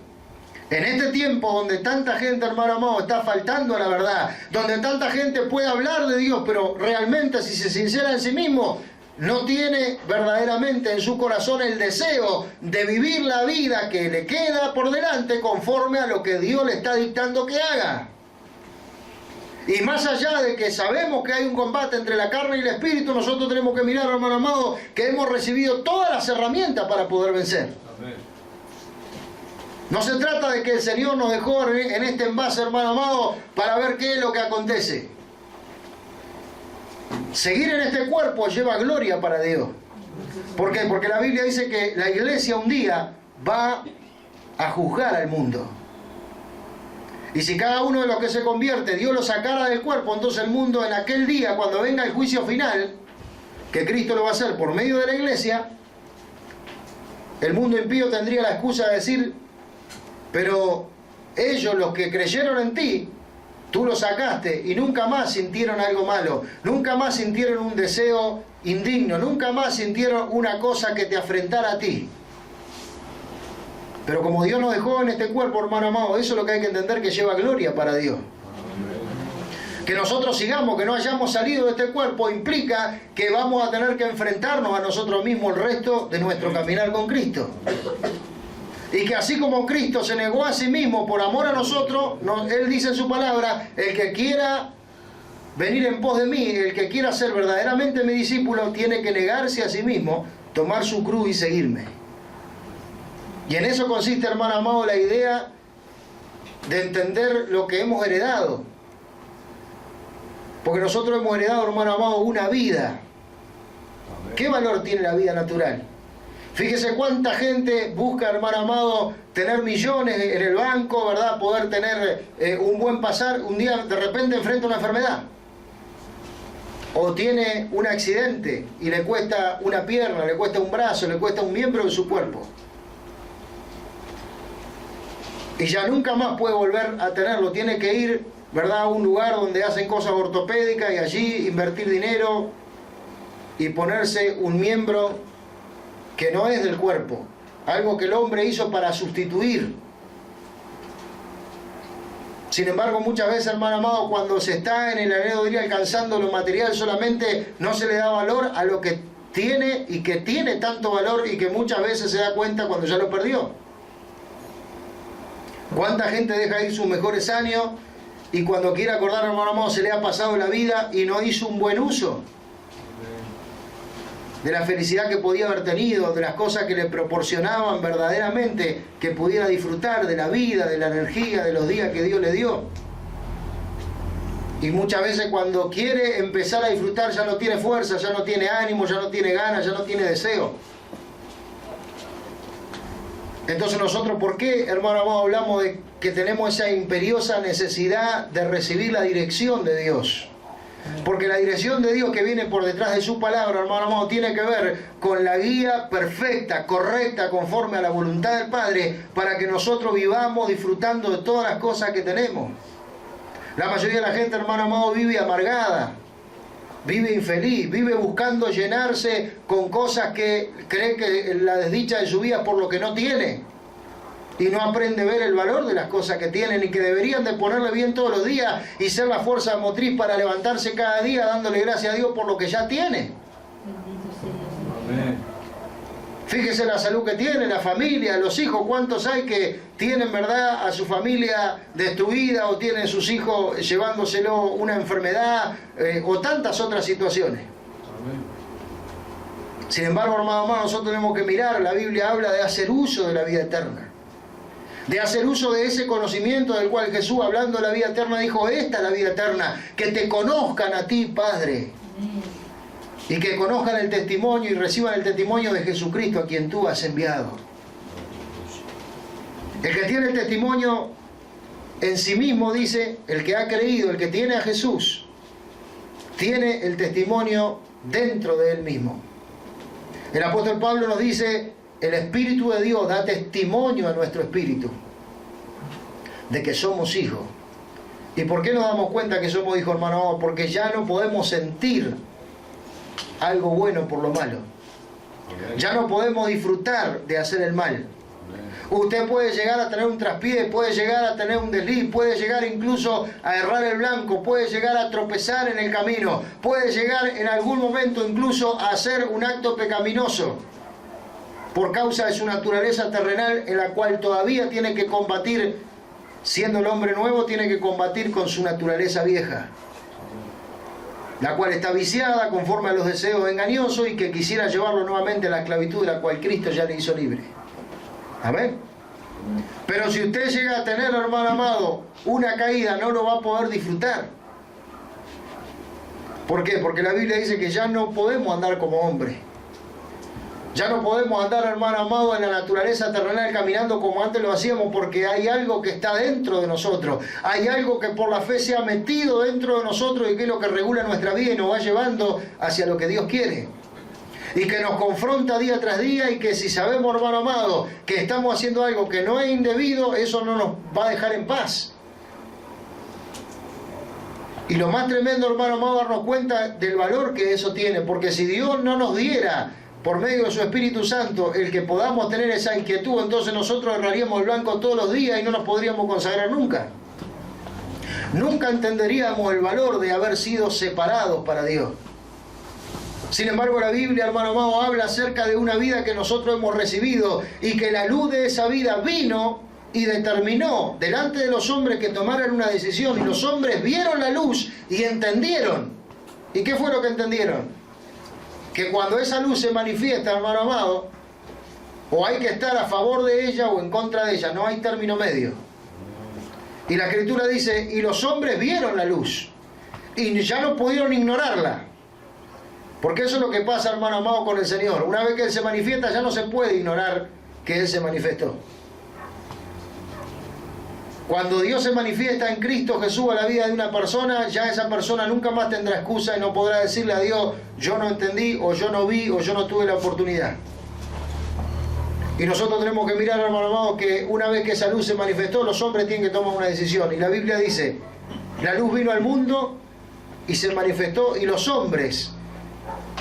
En este tiempo donde tanta gente, hermano amado, está faltando a la verdad, donde tanta gente puede hablar de Dios, pero realmente si se sincera en sí mismo, no tiene verdaderamente en su corazón el deseo de vivir la vida que le queda por delante conforme a lo que Dios le está dictando que haga. Y más allá de que sabemos que hay un combate entre la carne y el espíritu, nosotros tenemos que mirar, hermano amado, que hemos recibido todas las herramientas para poder vencer. Amén. No se trata de que el Señor nos dejó en este envase, hermano amado, para ver qué es lo que acontece. Seguir en este cuerpo lleva gloria para Dios. ¿Por qué? Porque la Biblia dice que la iglesia un día va a juzgar al mundo. Y si cada uno de los que se convierte, Dios lo sacara del cuerpo, entonces el mundo en aquel día, cuando venga el juicio final, que Cristo lo va a hacer por medio de la iglesia, el mundo impío tendría la excusa de decir, pero ellos, los que creyeron en ti, tú los sacaste y nunca más sintieron algo malo, nunca más sintieron un deseo indigno, nunca más sintieron una cosa que te afrentara a ti. Pero como Dios nos dejó en este cuerpo, hermano amado, eso es lo que hay que entender, que lleva gloria para Dios. Que nosotros sigamos, que no hayamos salido de este cuerpo, implica que vamos a tener que enfrentarnos a nosotros mismos el resto de nuestro caminar con Cristo. Y que así como Cristo se negó a sí mismo por amor a nosotros, Él dice en su palabra, el que quiera venir en pos de mí, el que quiera ser verdaderamente mi discípulo, tiene que negarse a sí mismo, tomar su cruz y seguirme. Y en eso consiste, hermano amado, la idea de entender lo que hemos heredado. Porque nosotros hemos heredado, hermano amado, una vida. ¿Qué valor tiene la vida natural? Fíjese cuánta gente busca, hermano amado, tener millones en el banco, ¿verdad? Poder tener un buen pasar. Un día de repente enfrenta una enfermedad. O tiene un accidente y le cuesta una pierna, le cuesta un brazo, le cuesta un miembro de su cuerpo. Y ya nunca más puede volver a tenerlo. Tiene que ir, ¿verdad?, a un lugar donde hacen cosas ortopédicas y allí invertir dinero y ponerse un miembro que no es del cuerpo. Algo que el hombre hizo para sustituir. Sin embargo, muchas veces, hermano amado, cuando se está en el anhelo de ir alcanzando lo material solamente, no se le da valor a lo que tiene y que tiene tanto valor y que muchas veces se da cuenta cuando ya lo perdió. ¿Cuánta gente deja ir sus mejores años y cuando quiere acordar, hermano amado, se le ha pasado la vida y no hizo un buen uso de la felicidad que podía haber tenido, de las cosas que le proporcionaban verdaderamente, que pudiera disfrutar de la vida, de la energía, de los días que Dios le dio? Y muchas veces cuando quiere empezar a disfrutar ya no tiene fuerza, ya no tiene ánimo, ya no tiene ganas, ya no tiene deseo. Entonces nosotros, ¿por qué, hermano amado, hablamos de que tenemos esa imperiosa necesidad de recibir la dirección de Dios? Porque la dirección de Dios que viene por detrás de su palabra, hermano amado, tiene que ver con la guía perfecta, correcta, conforme a la voluntad del Padre, para que nosotros vivamos disfrutando de todas las cosas que tenemos. La mayoría de la gente, hermano amado, vive amargada, vive infeliz, vive buscando llenarse con cosas que cree que la desdicha de su vida es por lo que no tiene. Y no aprende a ver el valor de las cosas que tienen y que deberían de ponerle bien todos los días y ser la fuerza motriz para levantarse cada día dándole gracias a Dios por lo que ya tiene. Amén. Fíjese la salud que tiene, la familia, los hijos, cuántos hay que tienen, ¿verdad?, a su familia destruida o tienen sus hijos llevándoselo una enfermedad o tantas otras situaciones. Amén. Sin embargo, hermano, nosotros tenemos que mirar, la Biblia habla de hacer uso de la vida eterna. De hacer uso de ese conocimiento del cual Jesús, hablando de la vida eterna, dijo, esta es la vida eterna, que te conozcan a ti, Padre. Y que conozcan el testimonio y reciban el testimonio de Jesucristo a quien tú has enviado. El que tiene el testimonio en sí mismo, dice, el que ha creído, el que tiene a Jesús, tiene el testimonio dentro de él mismo. El apóstol Pablo nos dice, el Espíritu de Dios da testimonio a nuestro espíritu de que somos hijos. ¿Y por qué nos damos cuenta que somos hijos, hermano? Porque ya no podemos sentir algo bueno por lo malo. Ya no podemos disfrutar de hacer el mal. Usted puede llegar a tener un traspié, puede llegar a tener un desliz, puede llegar incluso a errar el blanco, puede llegar a tropezar en el camino, puede llegar en algún momento incluso a hacer un acto pecaminoso por causa de su naturaleza terrenal en la cual todavía tiene que combatir siendo el hombre nuevo, tiene que combatir con su naturaleza vieja, la cual está viciada conforme a los deseos engañosos y que quisiera llevarlo nuevamente a la esclavitud de la cual Cristo ya le hizo libre. Amén. Pero si usted llega a tener, hermano amado, una caída, no lo va a poder disfrutar. ¿Por qué? Porque la Biblia dice que ya no podemos andar como hombres. Ya no podemos andar, hermano amado, en la naturaleza terrenal caminando como antes lo hacíamos, porque hay algo que está dentro de nosotros. Hay algo que por la fe se ha metido dentro de nosotros y que es lo que regula nuestra vida y nos va llevando hacia lo que Dios quiere. Y que nos confronta día tras día, y que si sabemos, hermano amado, que estamos haciendo algo que no es indebido, eso no nos va a dejar en paz. Y lo más tremendo, hermano amado, darnos cuenta del valor que eso tiene, porque si Dios no nos diera por medio de su Espíritu Santo el que podamos tener esa inquietud, entonces nosotros erraríamos el blanco todos los días y no nos podríamos consagrar nunca. Nunca entenderíamos el valor de haber sido separados para Dios. Sin embargo, la Biblia, hermano amado, habla acerca de una vida que nosotros hemos recibido y que la luz de esa vida vino y determinó delante de los hombres que tomaran una decisión, y los hombres vieron la luz y entendieron. ¿Y qué fue lo que entendieron? Que cuando esa luz se manifiesta, hermano amado, o hay que estar a favor de ella o en contra de ella, no hay término medio. Y la Escritura dice, y los hombres vieron la luz y ya no pudieron ignorarla. Porque eso es lo que pasa, hermano amado, con el Señor. Una vez que Él se manifiesta, ya no se puede ignorar que Él se manifestó. Cuando Dios se manifiesta en Cristo Jesús a la vida de una persona, ya esa persona nunca más tendrá excusa y no podrá decirle a Dios, yo no entendí, o yo no vi, o yo no tuve la oportunidad. Y nosotros tenemos que mirar, hermano amado, que una vez que esa luz se manifestó, los hombres tienen que tomar una decisión. Y la Biblia dice, la luz vino al mundo y se manifestó, y los hombres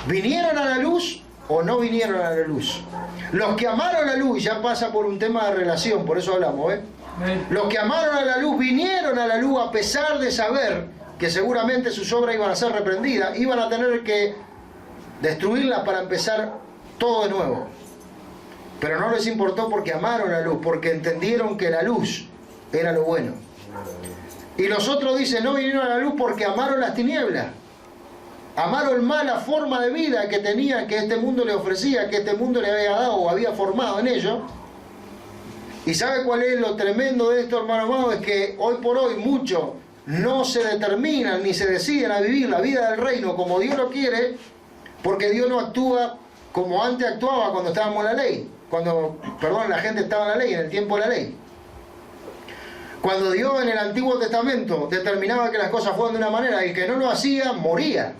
¿vinieron a la luz o no vinieron a la luz? Los que amaron la luz, ya pasa por un tema de relación, por eso hablamos, Los que amaron a la luz vinieron a la luz a pesar de saber que seguramente sus obras iban a ser reprendidas, iban a tener que destruirlas para empezar todo de nuevo. Pero no les importó porque amaron la luz, porque entendieron que la luz era lo bueno. Y los otros dicen, no vinieron a la luz porque amaron las tinieblas. Amaron mal la forma de vida que tenían, que este mundo le ofrecía, que este mundo le había dado o había formado en ellos. ¿Y sabe cuál es lo tremendo de esto, hermano amado? Es que hoy por hoy muchos no se determinan ni se deciden a vivir la vida del reino como Dios lo quiere, porque Dios no actúa como antes actuaba cuando estábamos en la ley. La gente estaba en la ley, en el tiempo de la ley. Cuando Dios en el Antiguo Testamento determinaba que las cosas fueran de una manera, y el que no lo hacía, moría.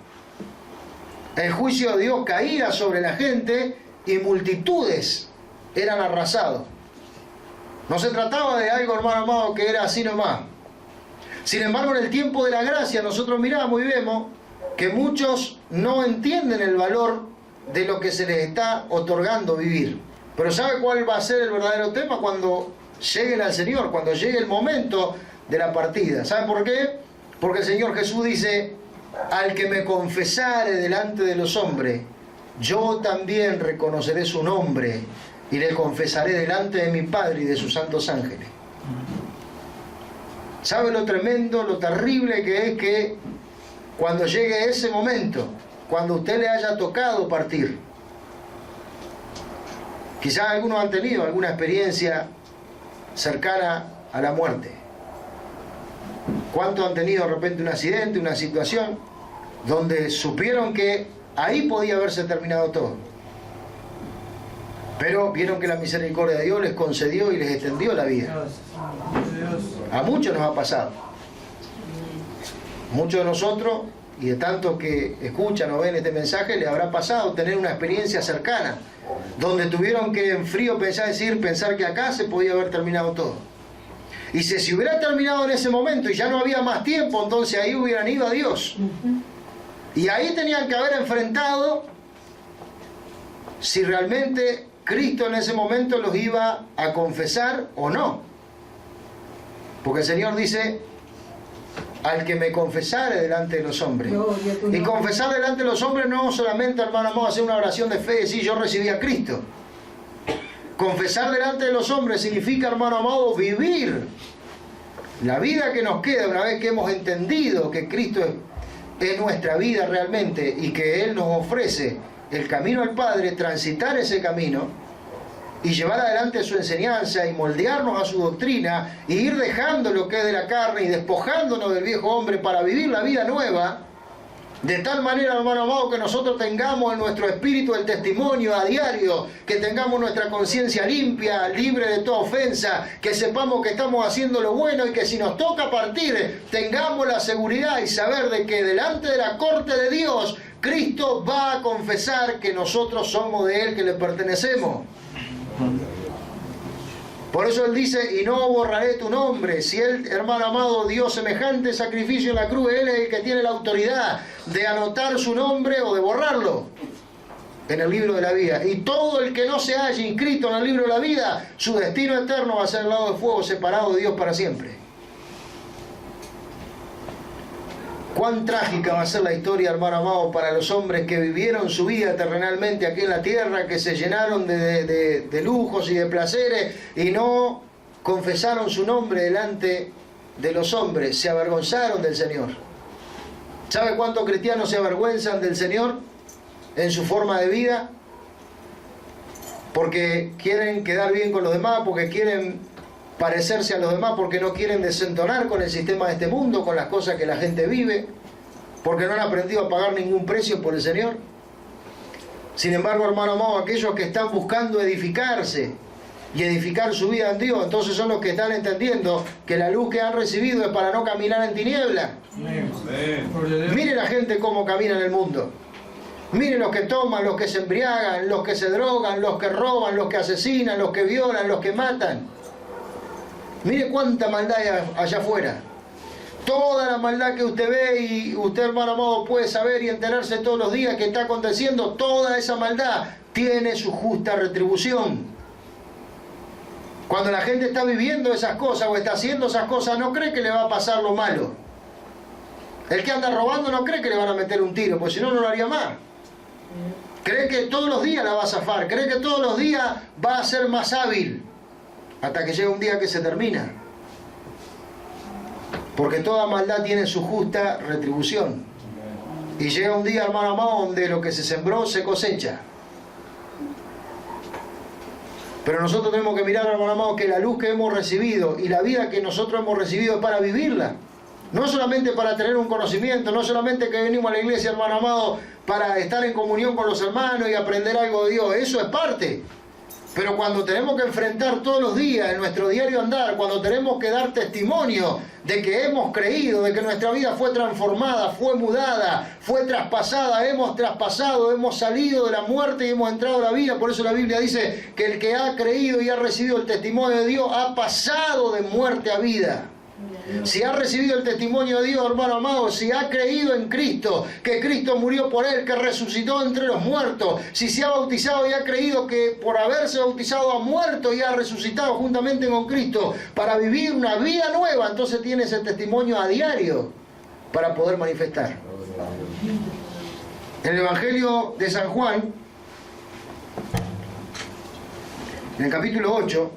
El juicio de Dios caía sobre la gente y multitudes eran arrasados. No se trataba de algo, hermano amado, que era así nomás. Sin embargo, en el tiempo de la gracia nosotros miramos y vemos que muchos no entienden el valor de lo que se les está otorgando vivir. Pero ¿sabe cuál va a ser el verdadero tema? Cuando lleguen al Señor, cuando llegue el momento de la partida. ¿Sabe por qué? Porque el Señor Jesús dice, al que me confesare delante de los hombres, yo también reconoceré su nombre y le confesaré delante de mi Padre y de sus santos ángeles. ¿Sabe lo tremendo, lo terrible que es que cuando llegue ese momento, cuando usted le haya tocado partir? Quizás algunos han tenido alguna experiencia cercana a la muerte. ¿Cuántos han tenido de repente un accidente, una situación donde supieron que ahí podía haberse terminado todo? Pero vieron que la misericordia de Dios les concedió y les extendió la vida. A muchos nos ha pasado. Muchos de nosotros, y de tantos que escuchan o ven este mensaje, les habrá pasado tener una experiencia cercana, donde tuvieron que en frío pensar que acá se podía haber terminado todo. Y si se hubiera terminado en ese momento y ya no había más tiempo, entonces ahí hubieran ido a Dios. Y ahí tenían que haber enfrentado si realmente Cristo en ese momento los iba a confesar o no. Porque el Señor dice, al que me confesare delante de los hombres. Y confesar delante de los hombres no solamente, hermano amado, hacer una oración de fe y decir yo recibí a Cristo. Confesar delante de los hombres significa, hermano amado, vivir La vida que nos queda una vez que hemos entendido que Cristo es nuestra vida realmente y que Él nos ofrece el camino al Padre, transitar ese camino y llevar adelante su enseñanza y moldearnos a su doctrina y ir dejando lo que es de la carne y despojándonos del viejo hombre para vivir la vida nueva, de tal manera, hermano amado, que nosotros tengamos en nuestro espíritu el testimonio a diario, que tengamos nuestra conciencia limpia, libre de toda ofensa, que sepamos que estamos haciendo lo bueno y que si nos toca partir, tengamos la seguridad y saber de que delante de la corte de Dios, Cristo va a confesar que nosotros somos de Él, que le pertenecemos. Por eso Él dice, y no borraré tu nombre. Si Él, hermano amado, dio semejante sacrificio en la cruz, Él es el que tiene la autoridad de anotar su nombre o de borrarlo en el libro de la vida. Y todo el que no se haya inscrito en el libro de la vida, su destino eterno va a ser el lago de fuego, separado de Dios para siempre. Cuán trágica va a ser la historia, hermano amado, para los hombres que vivieron su vida terrenalmente aquí en la tierra, que se llenaron de lujos y de placeres y no confesaron su nombre delante de los hombres, se avergonzaron del Señor. ¿Sabe cuántos cristianos se avergüenzan del Señor en su forma de vida? Porque quieren quedar bien con los demás, porque quieren parecerse a los demás, porque no quieren desentonar con el sistema de este mundo, con las cosas que la gente vive, porque no han aprendido a pagar ningún precio por el Señor. Sin embargo, hermano amado, aquellos que están buscando edificarse y edificar su vida en Dios, entonces son los que están entendiendo que la luz que han recibido es para no caminar en tinieblas. Mire la gente cómo camina en el mundo. Mire los que toman, los que se embriagan, los que se drogan, los que roban, los que asesinan, los que violan, los que matan. Mire cuánta maldad hay allá afuera. Toda la maldad que usted ve y usted, hermano amado, puede saber y enterarse todos los días que está aconteciendo, toda esa maldad tiene su justa retribución. Cuando la gente está viviendo esas cosas o está haciendo esas cosas, no cree que le va a pasar lo malo. El que anda robando no cree que le van a meter un tiro, porque si no, no lo haría más. Cree que todos los días la va a zafar, cree que todos los días va a ser más hábil. Hasta que llega un día que se termina. Porque toda maldad tiene su justa retribución. Y llega un día, hermano amado, donde lo que se sembró se cosecha. Pero nosotros tenemos que mirar, hermano amado, que la luz que hemos recibido y la vida que nosotros hemos recibido es para vivirla. No solamente para tener un conocimiento, no solamente que venimos a la iglesia, hermano amado, para estar en comunión con los hermanos y aprender algo de Dios. Eso es parte. Pero cuando tenemos que enfrentar todos los días en nuestro diario andar, cuando tenemos que dar testimonio de que hemos creído, de que nuestra vida fue transformada, fue mudada, fue traspasada, hemos traspasado, hemos salido de la muerte y hemos entrado a la vida. Por eso la Biblia dice que el que ha creído y ha recibido el testimonio de Dios ha pasado de muerte a vida. Si ha recibido el testimonio de Dios, hermano amado, si ha creído en Cristo, que Cristo murió por él, que resucitó entre los muertos, si se ha bautizado y ha creído que por haberse bautizado ha muerto y ha resucitado juntamente con Cristo para vivir una vida nueva, entonces tiene ese testimonio a diario para poder manifestar. En el Evangelio de San Juan, en el capítulo 8,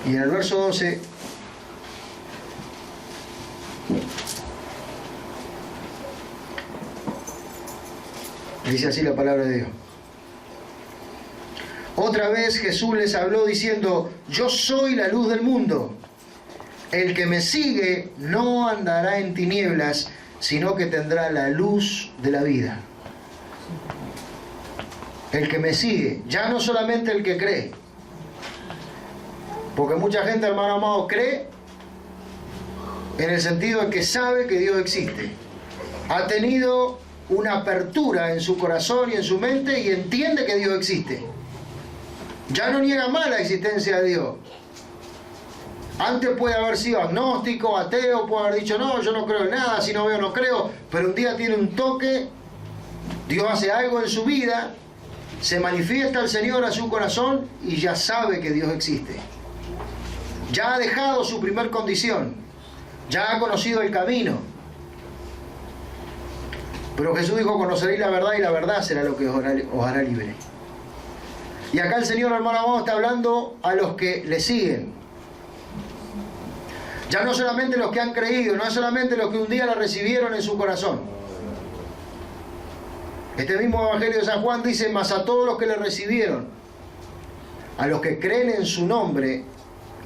y en el verso 12, dice así la palabra de Dios. Otra vez Jesús les habló diciendo: yo soy la luz del mundo. El que me sigue no andará en tinieblas, sino que tendrá la luz de la vida. El que me sigue, ya no solamente el que cree. Porque mucha gente, hermano amado, cree en el sentido de que sabe que Dios existe. Ha tenido una apertura en su corazón y en su mente y entiende que Dios existe. Ya no niega más la existencia de Dios. Antes puede haber sido agnóstico, ateo, puede haber dicho: no, yo no creo en nada, si no veo no creo. Pero un día tiene un toque, Dios hace algo en su vida, se manifiesta el Señor a su corazón y ya sabe que Dios existe. Ya ha dejado su primer condición, ya ha conocido el camino. Pero Jesús dijo: conoceréis la verdad y la verdad será lo que os hará libre. Y acá el Señor, hermano amado, está hablando a los que le siguen. Ya no solamente los que han creído, no es solamente los que un día la recibieron en su corazón. Este mismo Evangelio de San Juan dice: mas a todos los que le recibieron, a los que creen en su nombre,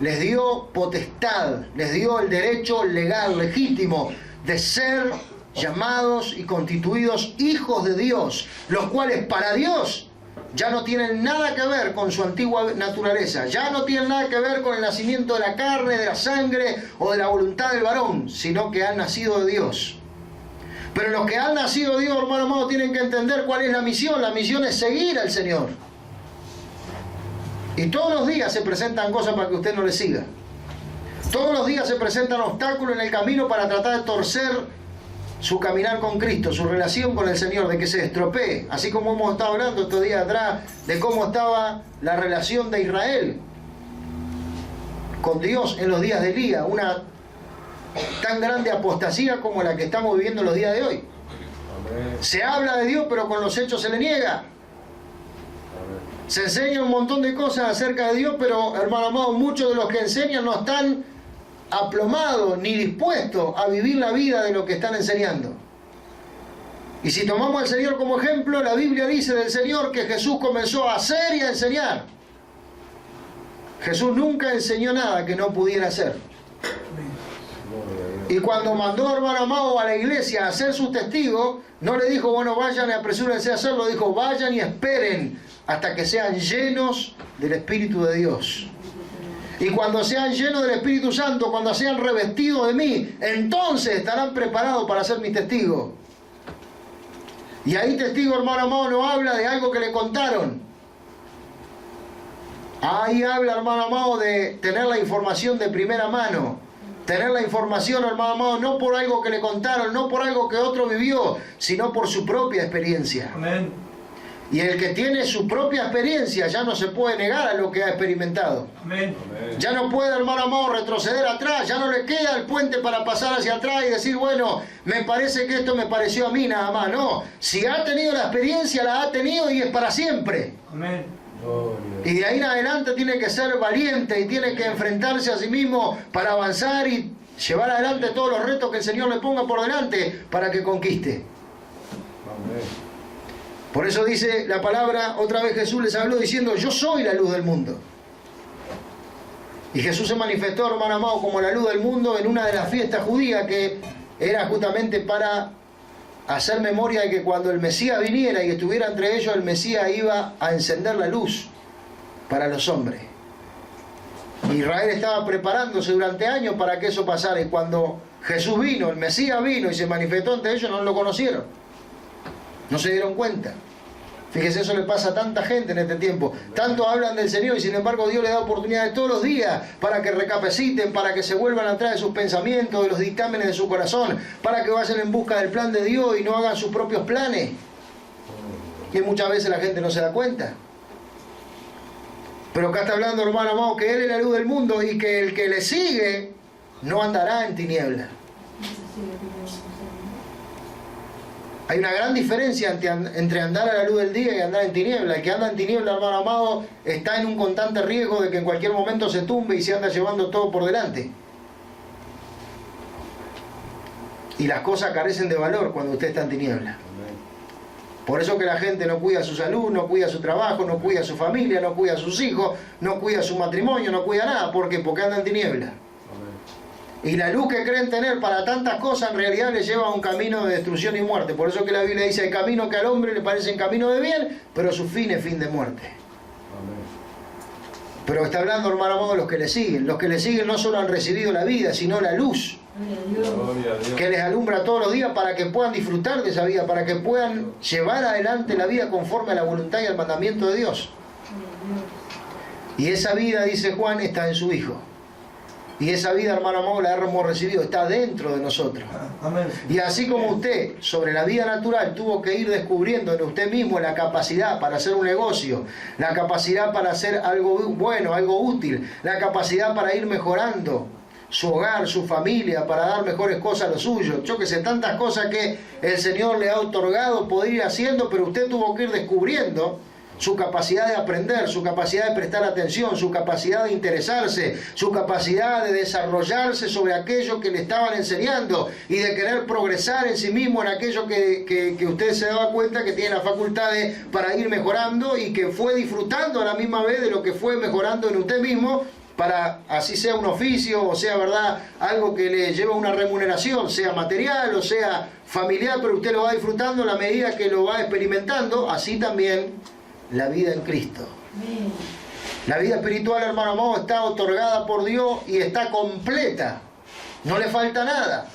les dio potestad, les dio el derecho legal, legítimo, de ser llamados y constituidos hijos de Dios, los cuales para Dios ya no tienen nada que ver con su antigua naturaleza, ya no tienen nada que ver con el nacimiento de la carne, de la sangre o de la voluntad del varón, sino que han nacido de Dios. Pero los que han nacido de Dios, hermano amado, tienen que entender cuál es la misión. La misión es seguir al Señor. Y todos los días se presentan cosas para que usted no le siga. Todos los días se presentan obstáculos en el camino para tratar de torcer su caminar con Cristo, su relación con el Señor, de que se estropee. Así como hemos estado hablando estos días atrás de cómo estaba la relación de Israel con Dios en los días de Elías, una tan grande apostasía como la que estamos viviendo en los días de hoy. Amén. Se habla de Dios, pero con los hechos se le niega. Se enseña un montón de cosas acerca de Dios, pero, hermano amado, muchos de los que enseñan no están aplomados ni dispuestos a vivir la vida de lo que están enseñando. Y si tomamos al Señor como ejemplo, la Biblia dice del Señor que Jesús comenzó a hacer y a enseñar. Jesús nunca enseñó nada que no pudiera hacer. Y cuando mandó, hermano amado, a la iglesia a ser sus testigos, no le dijo: bueno, vayan y apresúrense a hacerlo. Dijo: vayan y esperen hasta que sean llenos del Espíritu de Dios. Y cuando sean llenos del Espíritu Santo, cuando sean revestidos de mí, entonces estarán preparados para ser mis testigos. Y ahí testigo, hermano amado, no habla de algo que le contaron. Ahí habla, hermano amado, de tener la información de primera mano. Tener la información, hermano amado, no por algo que le contaron, no por algo que otro vivió, sino por su propia experiencia. Amén. Y el que tiene su propia experiencia ya no se puede negar a lo que ha experimentado. Amén. Ya no puede, hermano amado, retroceder atrás, ya no le queda el puente para pasar hacia atrás y decir: bueno, me parece que esto me pareció a mí nada más. No, si ha tenido la experiencia, la ha tenido y es para siempre. Amén. Y de ahí en adelante tiene que ser valiente y tiene que enfrentarse a sí mismo para avanzar y llevar adelante todos los retos que el Señor le ponga por delante para que conquiste. Amén. Por eso dice la palabra, otra vez Jesús les habló diciendo: yo soy la luz del mundo. Y Jesús se manifestó, hermano amado, como la luz del mundo en una de las fiestas judías, que era justamente para hacer memoria de que cuando el Mesías viniera y estuviera entre ellos, el Mesías iba a encender la luz para los hombres. Israel estaba preparándose durante años para que eso pasara, y cuando Jesús vino, el Mesías vino y se manifestó ante ellos, no lo conocieron. No se dieron cuenta. Fíjese, eso le pasa a tanta gente en este tiempo. Tanto hablan del Señor y sin embargo Dios les da oportunidades todos los días para que recapaciten, para que se vuelvan atrás de sus pensamientos, de los dictámenes de su corazón, para que vayan en busca del plan de Dios y no hagan sus propios planes. Y muchas veces la gente no se da cuenta. Pero acá está hablando, hermano amado, que Él es la luz del mundo y que el que le sigue no andará en tinieblas. Hay una gran diferencia entre andar a la luz del día y andar en tiniebla. El que anda en tiniebla, hermano amado, está en un constante riesgo de que en cualquier momento se tumbe y se anda llevando todo por delante. Y las cosas carecen de valor cuando usted está en tiniebla. Por eso que la gente no cuida su salud, no cuida su trabajo, no cuida su familia, no cuida a sus hijos, no cuida su matrimonio, no cuida nada. ¿Por qué? Porque anda en tiniebla. Y la luz que creen tener para tantas cosas en realidad les lleva a un camino de destrucción y muerte. Por eso que la Biblia dice: hay camino que al hombre le parecen camino de bien, pero su fin es fin de muerte. Amén. Pero está hablando, hermano amado, de los que le siguen. Los que le siguen no solo han recibido la vida, sino la luz Gloria a Dios. que les alumbra todos los días para que puedan disfrutar de esa vida, para que puedan llevar adelante la vida conforme a la voluntad y al mandamiento de Dios. Y esa vida, dice Juan, está en su Hijo. Y esa vida, hermano amado, la hemos recibido, está dentro de nosotros. Amén. Y así como usted, sobre la vida natural, tuvo que ir descubriendo en usted mismo la capacidad para hacer un negocio, la capacidad para hacer algo bueno, algo útil, la capacidad para ir mejorando su hogar, su familia, para dar mejores cosas a los suyos. Yo que sé, tantas cosas que el Señor le ha otorgado poder ir haciendo, pero usted tuvo que ir descubriendo su capacidad de aprender, su capacidad de prestar atención, su capacidad de interesarse, su capacidad de desarrollarse sobre aquello que le estaban enseñando y de querer progresar en sí mismo en aquello que usted se daba cuenta que tiene las facultades para ir mejorando y que fue disfrutando a la misma vez de lo que fue mejorando en usted mismo, para así sea un oficio o sea, ¿verdad?, algo que le lleva una remuneración, sea material o sea familiar, pero usted lo va disfrutando a la medida que lo va experimentando. Así también la vida en Cristo. La vida espiritual, hermano amado, está otorgada por Dios y está completa. No le falta nada.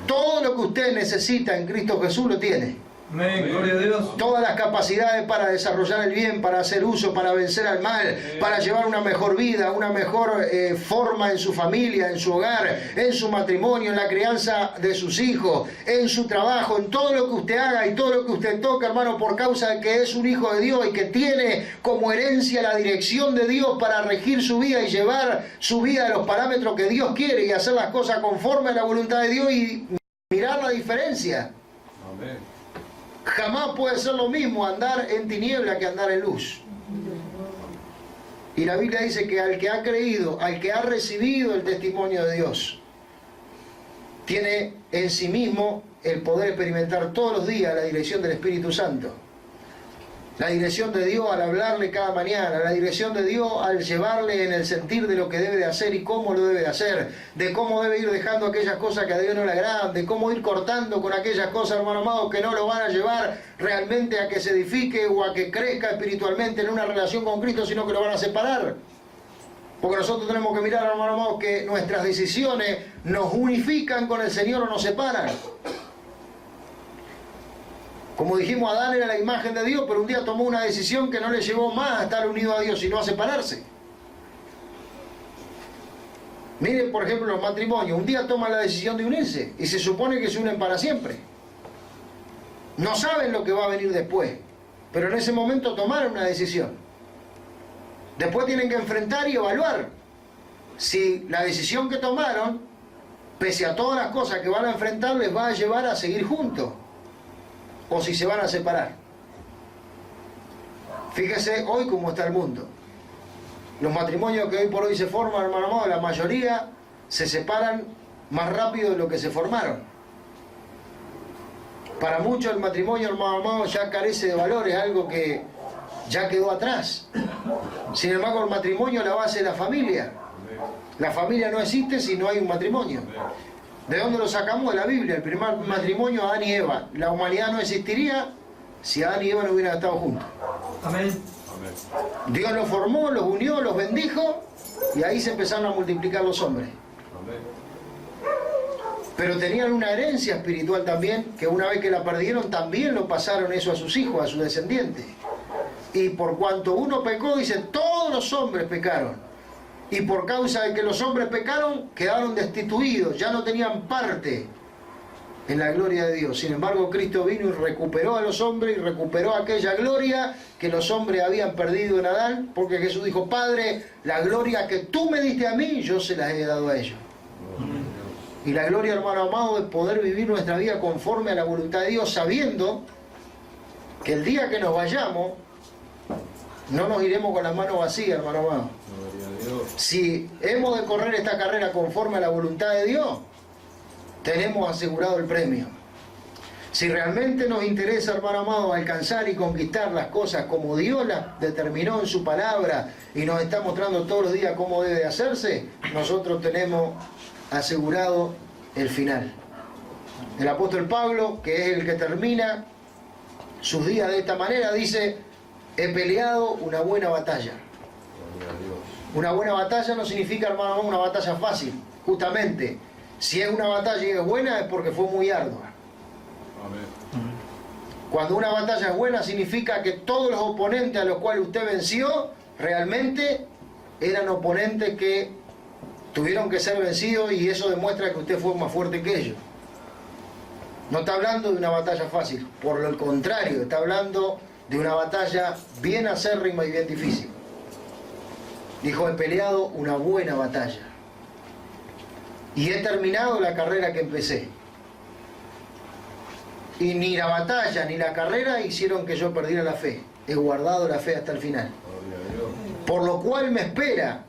Todo lo que usted necesita en Cristo Jesús lo tiene. Amén. Gloria a Dios. Todas las capacidades para desarrollar el bien, para hacer uso, para vencer al mal, para llevar una mejor vida, una mejor forma en su familia, en su hogar, en su matrimonio, en la crianza de sus hijos, en su trabajo, en todo lo que usted haga y todo lo que usted toca, hermano, por causa de que es un hijo de Dios y que tiene como herencia la dirección de Dios para regir su vida y llevar su vida a los parámetros que Dios quiere y hacer las cosas conforme a la voluntad de Dios y mirar la diferencia. Amén. Jamás puede ser lo mismo andar en tiniebla que andar en luz. Y la Biblia dice que al que ha creído, al que ha recibido el testimonio de Dios, tiene en sí mismo el poder experimentar todos los días la dirección del Espíritu Santo. La dirección de Dios al hablarle cada mañana, la dirección de Dios al llevarle en el sentir de lo que debe de hacer y cómo lo debe de hacer, de cómo debe ir dejando aquellas cosas que a Dios no le agradan, de cómo ir cortando con aquellas cosas, hermano amado, que no lo van a llevar realmente a que se edifique o a que crezca espiritualmente en una relación con Cristo, sino que lo van a separar. Porque nosotros tenemos que mirar, hermano amado, que nuestras decisiones nos unifican con el Señor o nos separan. Como dijimos, Adán era la imagen de Dios, pero un día tomó una decisión que no le llevó más a estar unido a Dios, sino a separarse. Miren, por ejemplo, los matrimonios. Un día toman la decisión de unirse y se supone que se unen para siempre. No saben lo que va a venir después, pero en ese momento tomaron una decisión. Después tienen que enfrentar y evaluar si la decisión que tomaron, pese a todas las cosas que van a enfrentar, les va a llevar a seguir juntos, o si se van a separar. Fíjese hoy cómo está el mundo. Los matrimonios que hoy por hoy se forman, hermano amado, la mayoría se separan más rápido de lo que se formaron. Para muchos el matrimonio, hermano amado, ya carece de valores, algo que ya quedó atrás. Sin embargo, el matrimonio es la base de la familia. La familia no existe si no hay un matrimonio. ¿De dónde lo sacamos? De la Biblia. El primer matrimonio, Adán y Eva. La humanidad no existiría si Adán y Eva no hubieran estado juntos. Amén. Amén. Dios los formó, los unió, los bendijo y ahí se empezaron a multiplicar los hombres. Amén. Pero tenían una herencia espiritual también, que una vez que la perdieron también lo pasaron eso a sus hijos, a sus descendientes. Y por cuanto uno pecó, dice, todos los hombres pecaron. Y por causa de que los hombres pecaron, quedaron destituidos, ya no tenían parte en la gloria de Dios. Sin embargo, Cristo vino y recuperó a los hombres y recuperó aquella gloria que los hombres habían perdido en Adán, porque Jesús dijo, Padre, la gloria que tú me diste a mí, yo se las he dado a ellos. Y la gloria, hermano amado, es poder vivir nuestra vida conforme a la voluntad de Dios, sabiendo que el día que nos vayamos, no nos iremos con las manos vacías, hermano amado. Si hemos de correr esta carrera conforme a la voluntad de Dios, tenemos asegurado el premio. Si realmente nos interesa, hermano amado, alcanzar y conquistar las cosas como Dios las determinó en su palabra y nos está mostrando todos los días cómo debe hacerse, nosotros tenemos asegurado el final. El apóstol Pablo, que es el que termina sus días de esta manera, dice, he peleado una buena batalla. Una buena batalla no significa, hermano, una batalla fácil. Justamente, si es una batalla y es buena es porque fue muy ardua. Amén. Cuando una batalla es buena significa que todos los oponentes a los cuales usted venció realmente eran oponentes que tuvieron que ser vencidos y eso demuestra que usted fue más fuerte que ellos. No está hablando de una batalla fácil, por lo contrario, está hablando de una batalla bien acérrima y bien difícil. Dijo, he peleado una buena batalla y he terminado la carrera que empecé. Y ni la batalla ni la carrera hicieron que yo perdiera la fe. he guardado la fe hasta el final. Gloria a Dios. Por lo cual me espera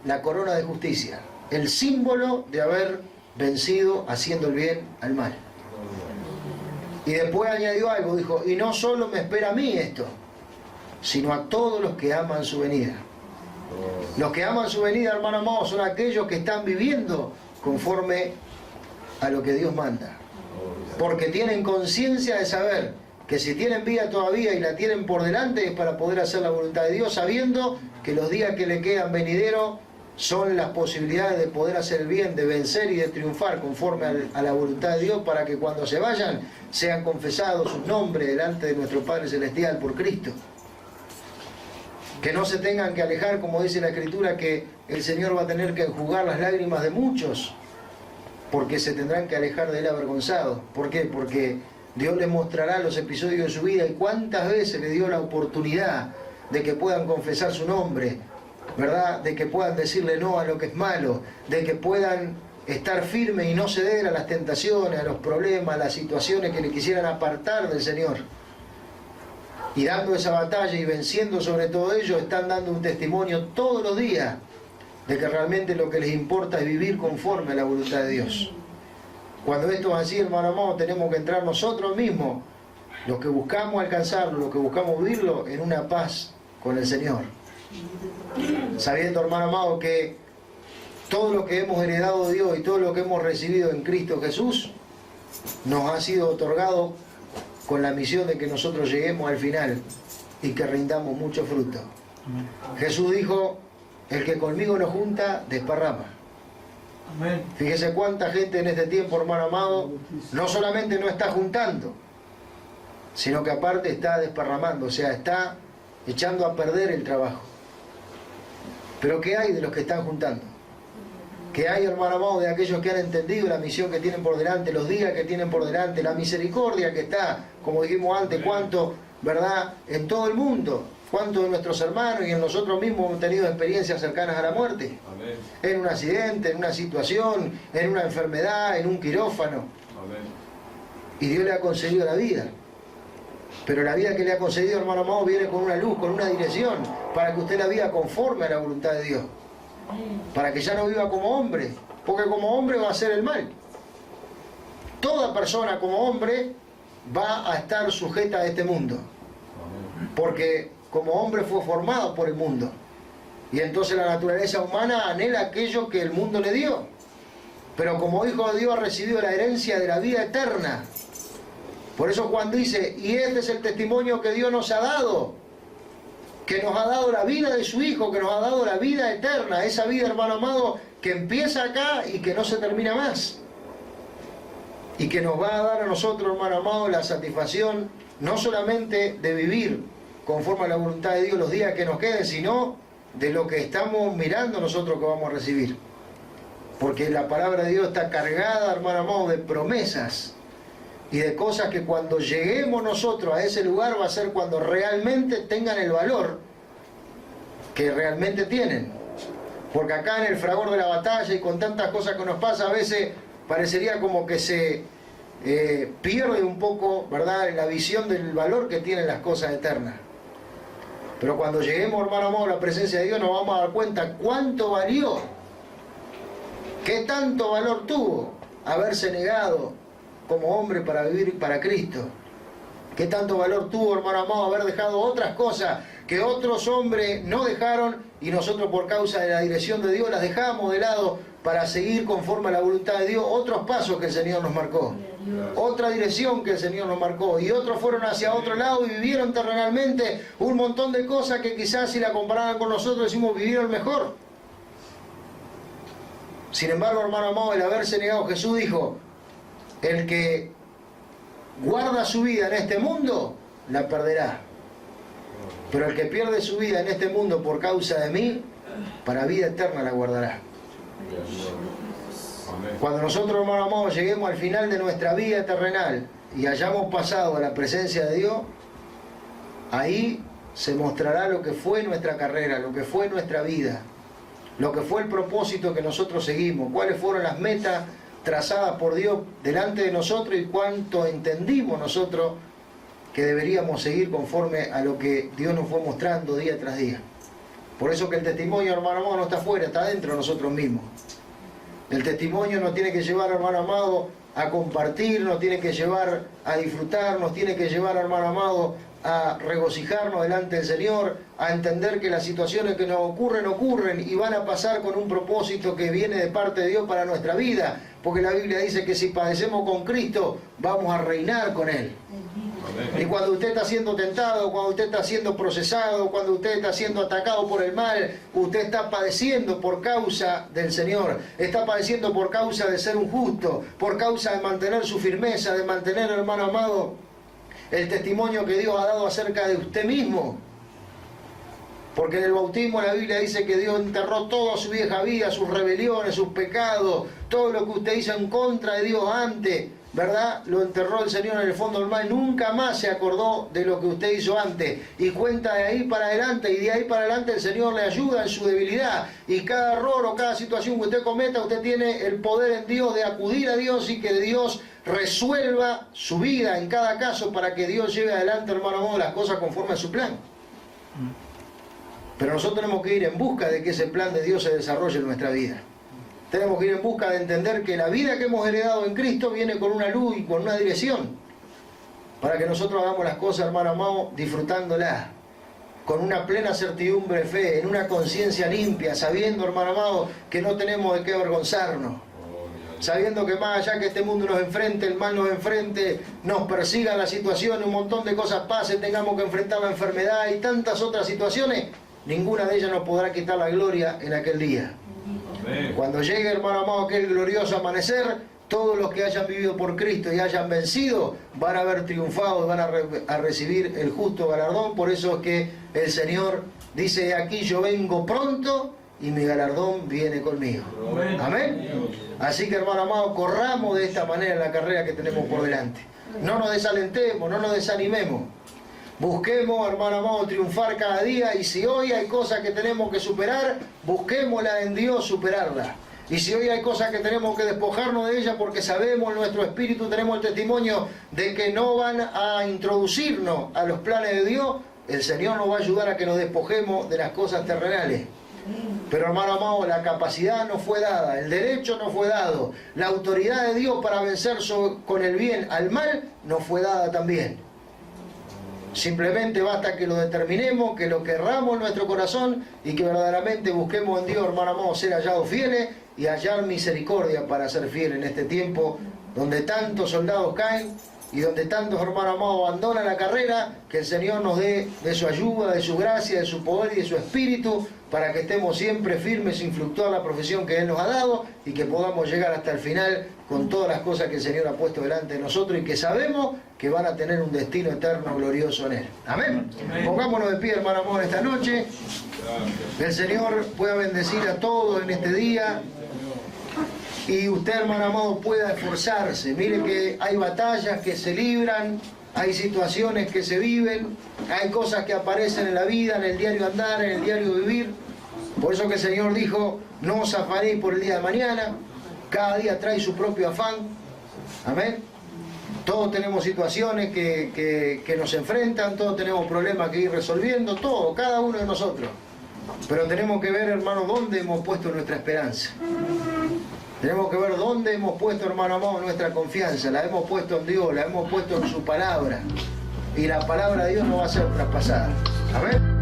la corona de justicia, el símbolo de haber vencido haciendo el bien al mal. Y después añadió algo, dijo, y no solo me espera a mí esto, sino a todos los que aman su venida. Los que aman su venida, hermano amado, son aquellos que están viviendo conforme a lo que Dios manda. Porque tienen conciencia de saber que si tienen vida todavía y la tienen por delante es para poder hacer la voluntad de Dios, sabiendo que los días que le quedan venideros son las posibilidades de poder hacer el bien, de vencer y de triunfar conforme a la voluntad de Dios, para que cuando se vayan sean confesados sus nombres delante de nuestro Padre Celestial por Cristo. Que no se tengan que alejar, como dice la Escritura, que el Señor va a tener que enjugar las lágrimas de muchos, porque se tendrán que alejar de Él avergonzados. ¿Por qué? Porque Dios les mostrará los episodios de su vida y cuántas veces le dio la oportunidad de que puedan confesar su nombre, ¿verdad? De que puedan decirle no a lo que es malo, de que puedan estar firmes y no ceder a las tentaciones, a los problemas, a las situaciones que le quisieran apartar del Señor. Y dando esa batalla y venciendo sobre todo ello, están dando un testimonio todos los días de que realmente lo que les importa es vivir conforme a la voluntad de Dios. Cuando esto es así, hermano amado, tenemos que entrar nosotros mismos, los que buscamos alcanzarlo, los que buscamos vivirlo, en una paz con el Señor. Sabiendo, hermano amado, que todo lo que hemos heredado de Dios y todo lo que hemos recibido en Cristo Jesús nos ha sido otorgado con la misión de que nosotros lleguemos al final y que rindamos mucho fruto. Amén. Jesús dijo, el que conmigo no junta, desparrama. Amén. Fíjese cuánta gente en este tiempo, hermano amado, no solamente no está juntando, sino que aparte está desparramando, o sea, está echando a perder el trabajo. Pero ¿qué hay de los que están juntando? ¿Qué hay, hermano amado, de aquellos que han entendido la misión que tienen por delante, los días que tienen por delante, la misericordia que está, como dijimos antes, cuánto, ¿verdad?, en todo el mundo, cuántos de nuestros hermanos y en nosotros mismos hemos tenido experiencias cercanas a la muerte? Amén. En un accidente, en una situación, en una enfermedad, en un quirófano. Amén. Y Dios le ha concedido la vida. Pero la vida que le ha concedido, hermano amado, viene con una luz, con una dirección, para que usted la viva conforme a la voluntad de Dios. Para que ya no viva como hombre, porque como hombre va a hacer el mal. Toda persona como hombre va a estar sujeta a este mundo. Porque como hombre fue formado por el mundo. Y entonces la naturaleza humana anhela aquello que el mundo le dio. Pero como hijo de Dios ha recibido la herencia de la vida eterna. Por eso Juan dice, y este es el testimonio que Dios nos ha dado, que nos ha dado la vida de su Hijo, que nos ha dado la vida eterna, esa vida, hermano amado, que empieza acá y que no se termina más. Y que nos va a dar a nosotros, hermano amado, la satisfacción no solamente de vivir conforme a la voluntad de Dios los días que nos queden, sino de lo que estamos mirando nosotros que vamos a recibir. Porque la palabra de Dios está cargada, hermano amado, de promesas y de cosas que cuando lleguemos nosotros a ese lugar va a ser cuando realmente tengan el valor que realmente tienen. Porque acá en el fragor de la batalla y con tantas cosas que nos pasa, a veces parecería como que se pierde un poco, ¿verdad?, la visión del valor que tienen las cosas eternas. Pero cuando lleguemos, hermano amado, a la presencia de Dios, nos vamos a dar cuenta cuánto valió, qué tanto valor tuvo haberse negado como hombre para vivir para Cristo. Qué tanto valor tuvo, hermano amado, haber dejado otras cosas que otros hombres no dejaron y nosotros por causa de la dirección de Dios las dejamos de lado para seguir conforme a la voluntad de Dios otros pasos que el Señor nos marcó, otra dirección que el Señor nos marcó, y otros fueron hacia otro lado y vivieron terrenalmente un montón de cosas que quizás si la compararan con nosotros decimos vivieron mejor. Sin embargo, hermano amado, el haberse negado, Jesús dijo, el que guarda su vida en este mundo, la perderá. Pero el que pierde su vida en este mundo por causa de mí, para vida eterna la guardará. Cuando nosotros, hermano amado, lleguemos al final de nuestra vida terrenal y hayamos pasado a la presencia de Dios, ahí se mostrará lo que fue nuestra carrera, lo que fue nuestra vida, lo que fue el propósito que nosotros seguimos, cuáles fueron las metas trazadas por Dios delante de nosotros y cuánto entendimos nosotros que deberíamos seguir conforme a lo que Dios nos fue mostrando día tras día. Por eso que el testimonio, hermano amado, no está afuera, está dentro de nosotros mismos. El testimonio nos tiene que llevar, hermano amado, a compartir, nos tiene que llevar a disfrutar, nos tiene que llevar, hermano amado, a regocijarnos delante del Señor, a entender que las situaciones que nos ocurren y van a pasar con un propósito que viene de parte de Dios para nuestra vida, porque la Biblia dice que si padecemos con Cristo, vamos a reinar con Él. Y cuando usted está siendo tentado, cuando usted está siendo procesado, cuando usted está siendo atacado por el mal, usted está padeciendo por causa del Señor, está padeciendo por causa de ser un justo, por causa de mantener su firmeza, de mantener, hermano amado, el testimonio que Dios ha dado acerca de usted mismo. Porque en el bautismo la Biblia dice que Dios enterró toda su vieja vida, sus rebeliones, sus pecados, todo lo que usted hizo en contra de Dios antes, ¿verdad? Lo enterró el Señor en el fondo del mar, nunca más se acordó de lo que usted hizo antes, y cuenta de ahí para adelante, y de ahí para adelante el Señor le ayuda en su debilidad, y cada error o cada situación que usted cometa, usted tiene el poder en Dios de acudir a Dios y que Dios resuelva su vida en cada caso para que Dios lleve adelante, hermano amado, las cosas conforme a su plan. Pero nosotros tenemos que ir en busca de que ese plan de Dios se desarrolle en nuestra vida. Tenemos que ir en busca de entender que la vida que hemos heredado en Cristo viene con una luz y con una dirección, para que nosotros hagamos las cosas, hermano amado, disfrutándolas, con una plena certidumbre de fe, en una conciencia limpia, sabiendo, hermano amado, que no tenemos de qué avergonzarnos, sabiendo que más allá que este mundo nos enfrente, el mal nos enfrente, nos persiga la situación, un montón de cosas pasen, tengamos que enfrentar la enfermedad y tantas otras situaciones, ninguna de ellas nos podrá quitar la gloria en aquel día. Amén. Cuando llegue, hermano amado, aquel glorioso amanecer, todos los que hayan vivido por Cristo y hayan vencido van a haber triunfado y van a recibir el justo galardón. Por eso es que el Señor dice: aquí yo vengo pronto y mi galardón viene conmigo. Amén. Así que, hermano amado, corramos de esta manera la carrera que tenemos por delante. No nos desalentemos, no nos desanimemos. Busquemos, hermano amado, triunfar cada día, y si hoy hay cosas que tenemos que superar, busquémosla en Dios, superarla. Y si hoy hay cosas que tenemos que despojarnos de ellas porque sabemos en nuestro espíritu, tenemos el testimonio de que no van a introducirnos a los planes de Dios, el Señor nos va a ayudar a que nos despojemos de las cosas terrenales. Pero, hermano amado, la capacidad no fue dada, el derecho no fue dado, la autoridad de Dios para vencer con el bien al mal no fue dada también. Simplemente basta que lo determinemos, que lo querramos en nuestro corazón y que verdaderamente busquemos en Dios, hermano amado, ser hallados fieles y hallar misericordia para ser fieles en este tiempo donde tantos soldados caen y donde tantos, hermanos amados, abandonan la carrera. Que el Señor nos dé de su ayuda, de su gracia, de su poder y de su espíritu para que estemos siempre firmes sin fluctuar la profesión que Él nos ha dado y que podamos llegar hasta el final con todas las cosas que el Señor ha puesto delante de nosotros y que sabemos que van a tener un destino eterno glorioso en Él. Amén. Pongámonos de pie, hermano amado, esta noche. Que el Señor pueda bendecir a todos en este día. Y usted, hermano amado, pueda esforzarse. Mire que hay batallas que se libran, hay situaciones que se viven, hay cosas que aparecen en la vida, en el diario andar, en el diario vivir. Por eso que el Señor dijo: no os afanéis por el día de mañana, cada día trae su propio afán. Amén. Todos tenemos situaciones que nos enfrentan, todos tenemos problemas que ir resolviendo, todo, cada uno de nosotros. Pero tenemos que ver, hermano, dónde hemos puesto nuestra esperanza. Tenemos que ver dónde hemos puesto, hermano amado, nuestra confianza. La hemos puesto en Dios, la hemos puesto en su palabra. Y la palabra de Dios no va a ser traspasada. Amén.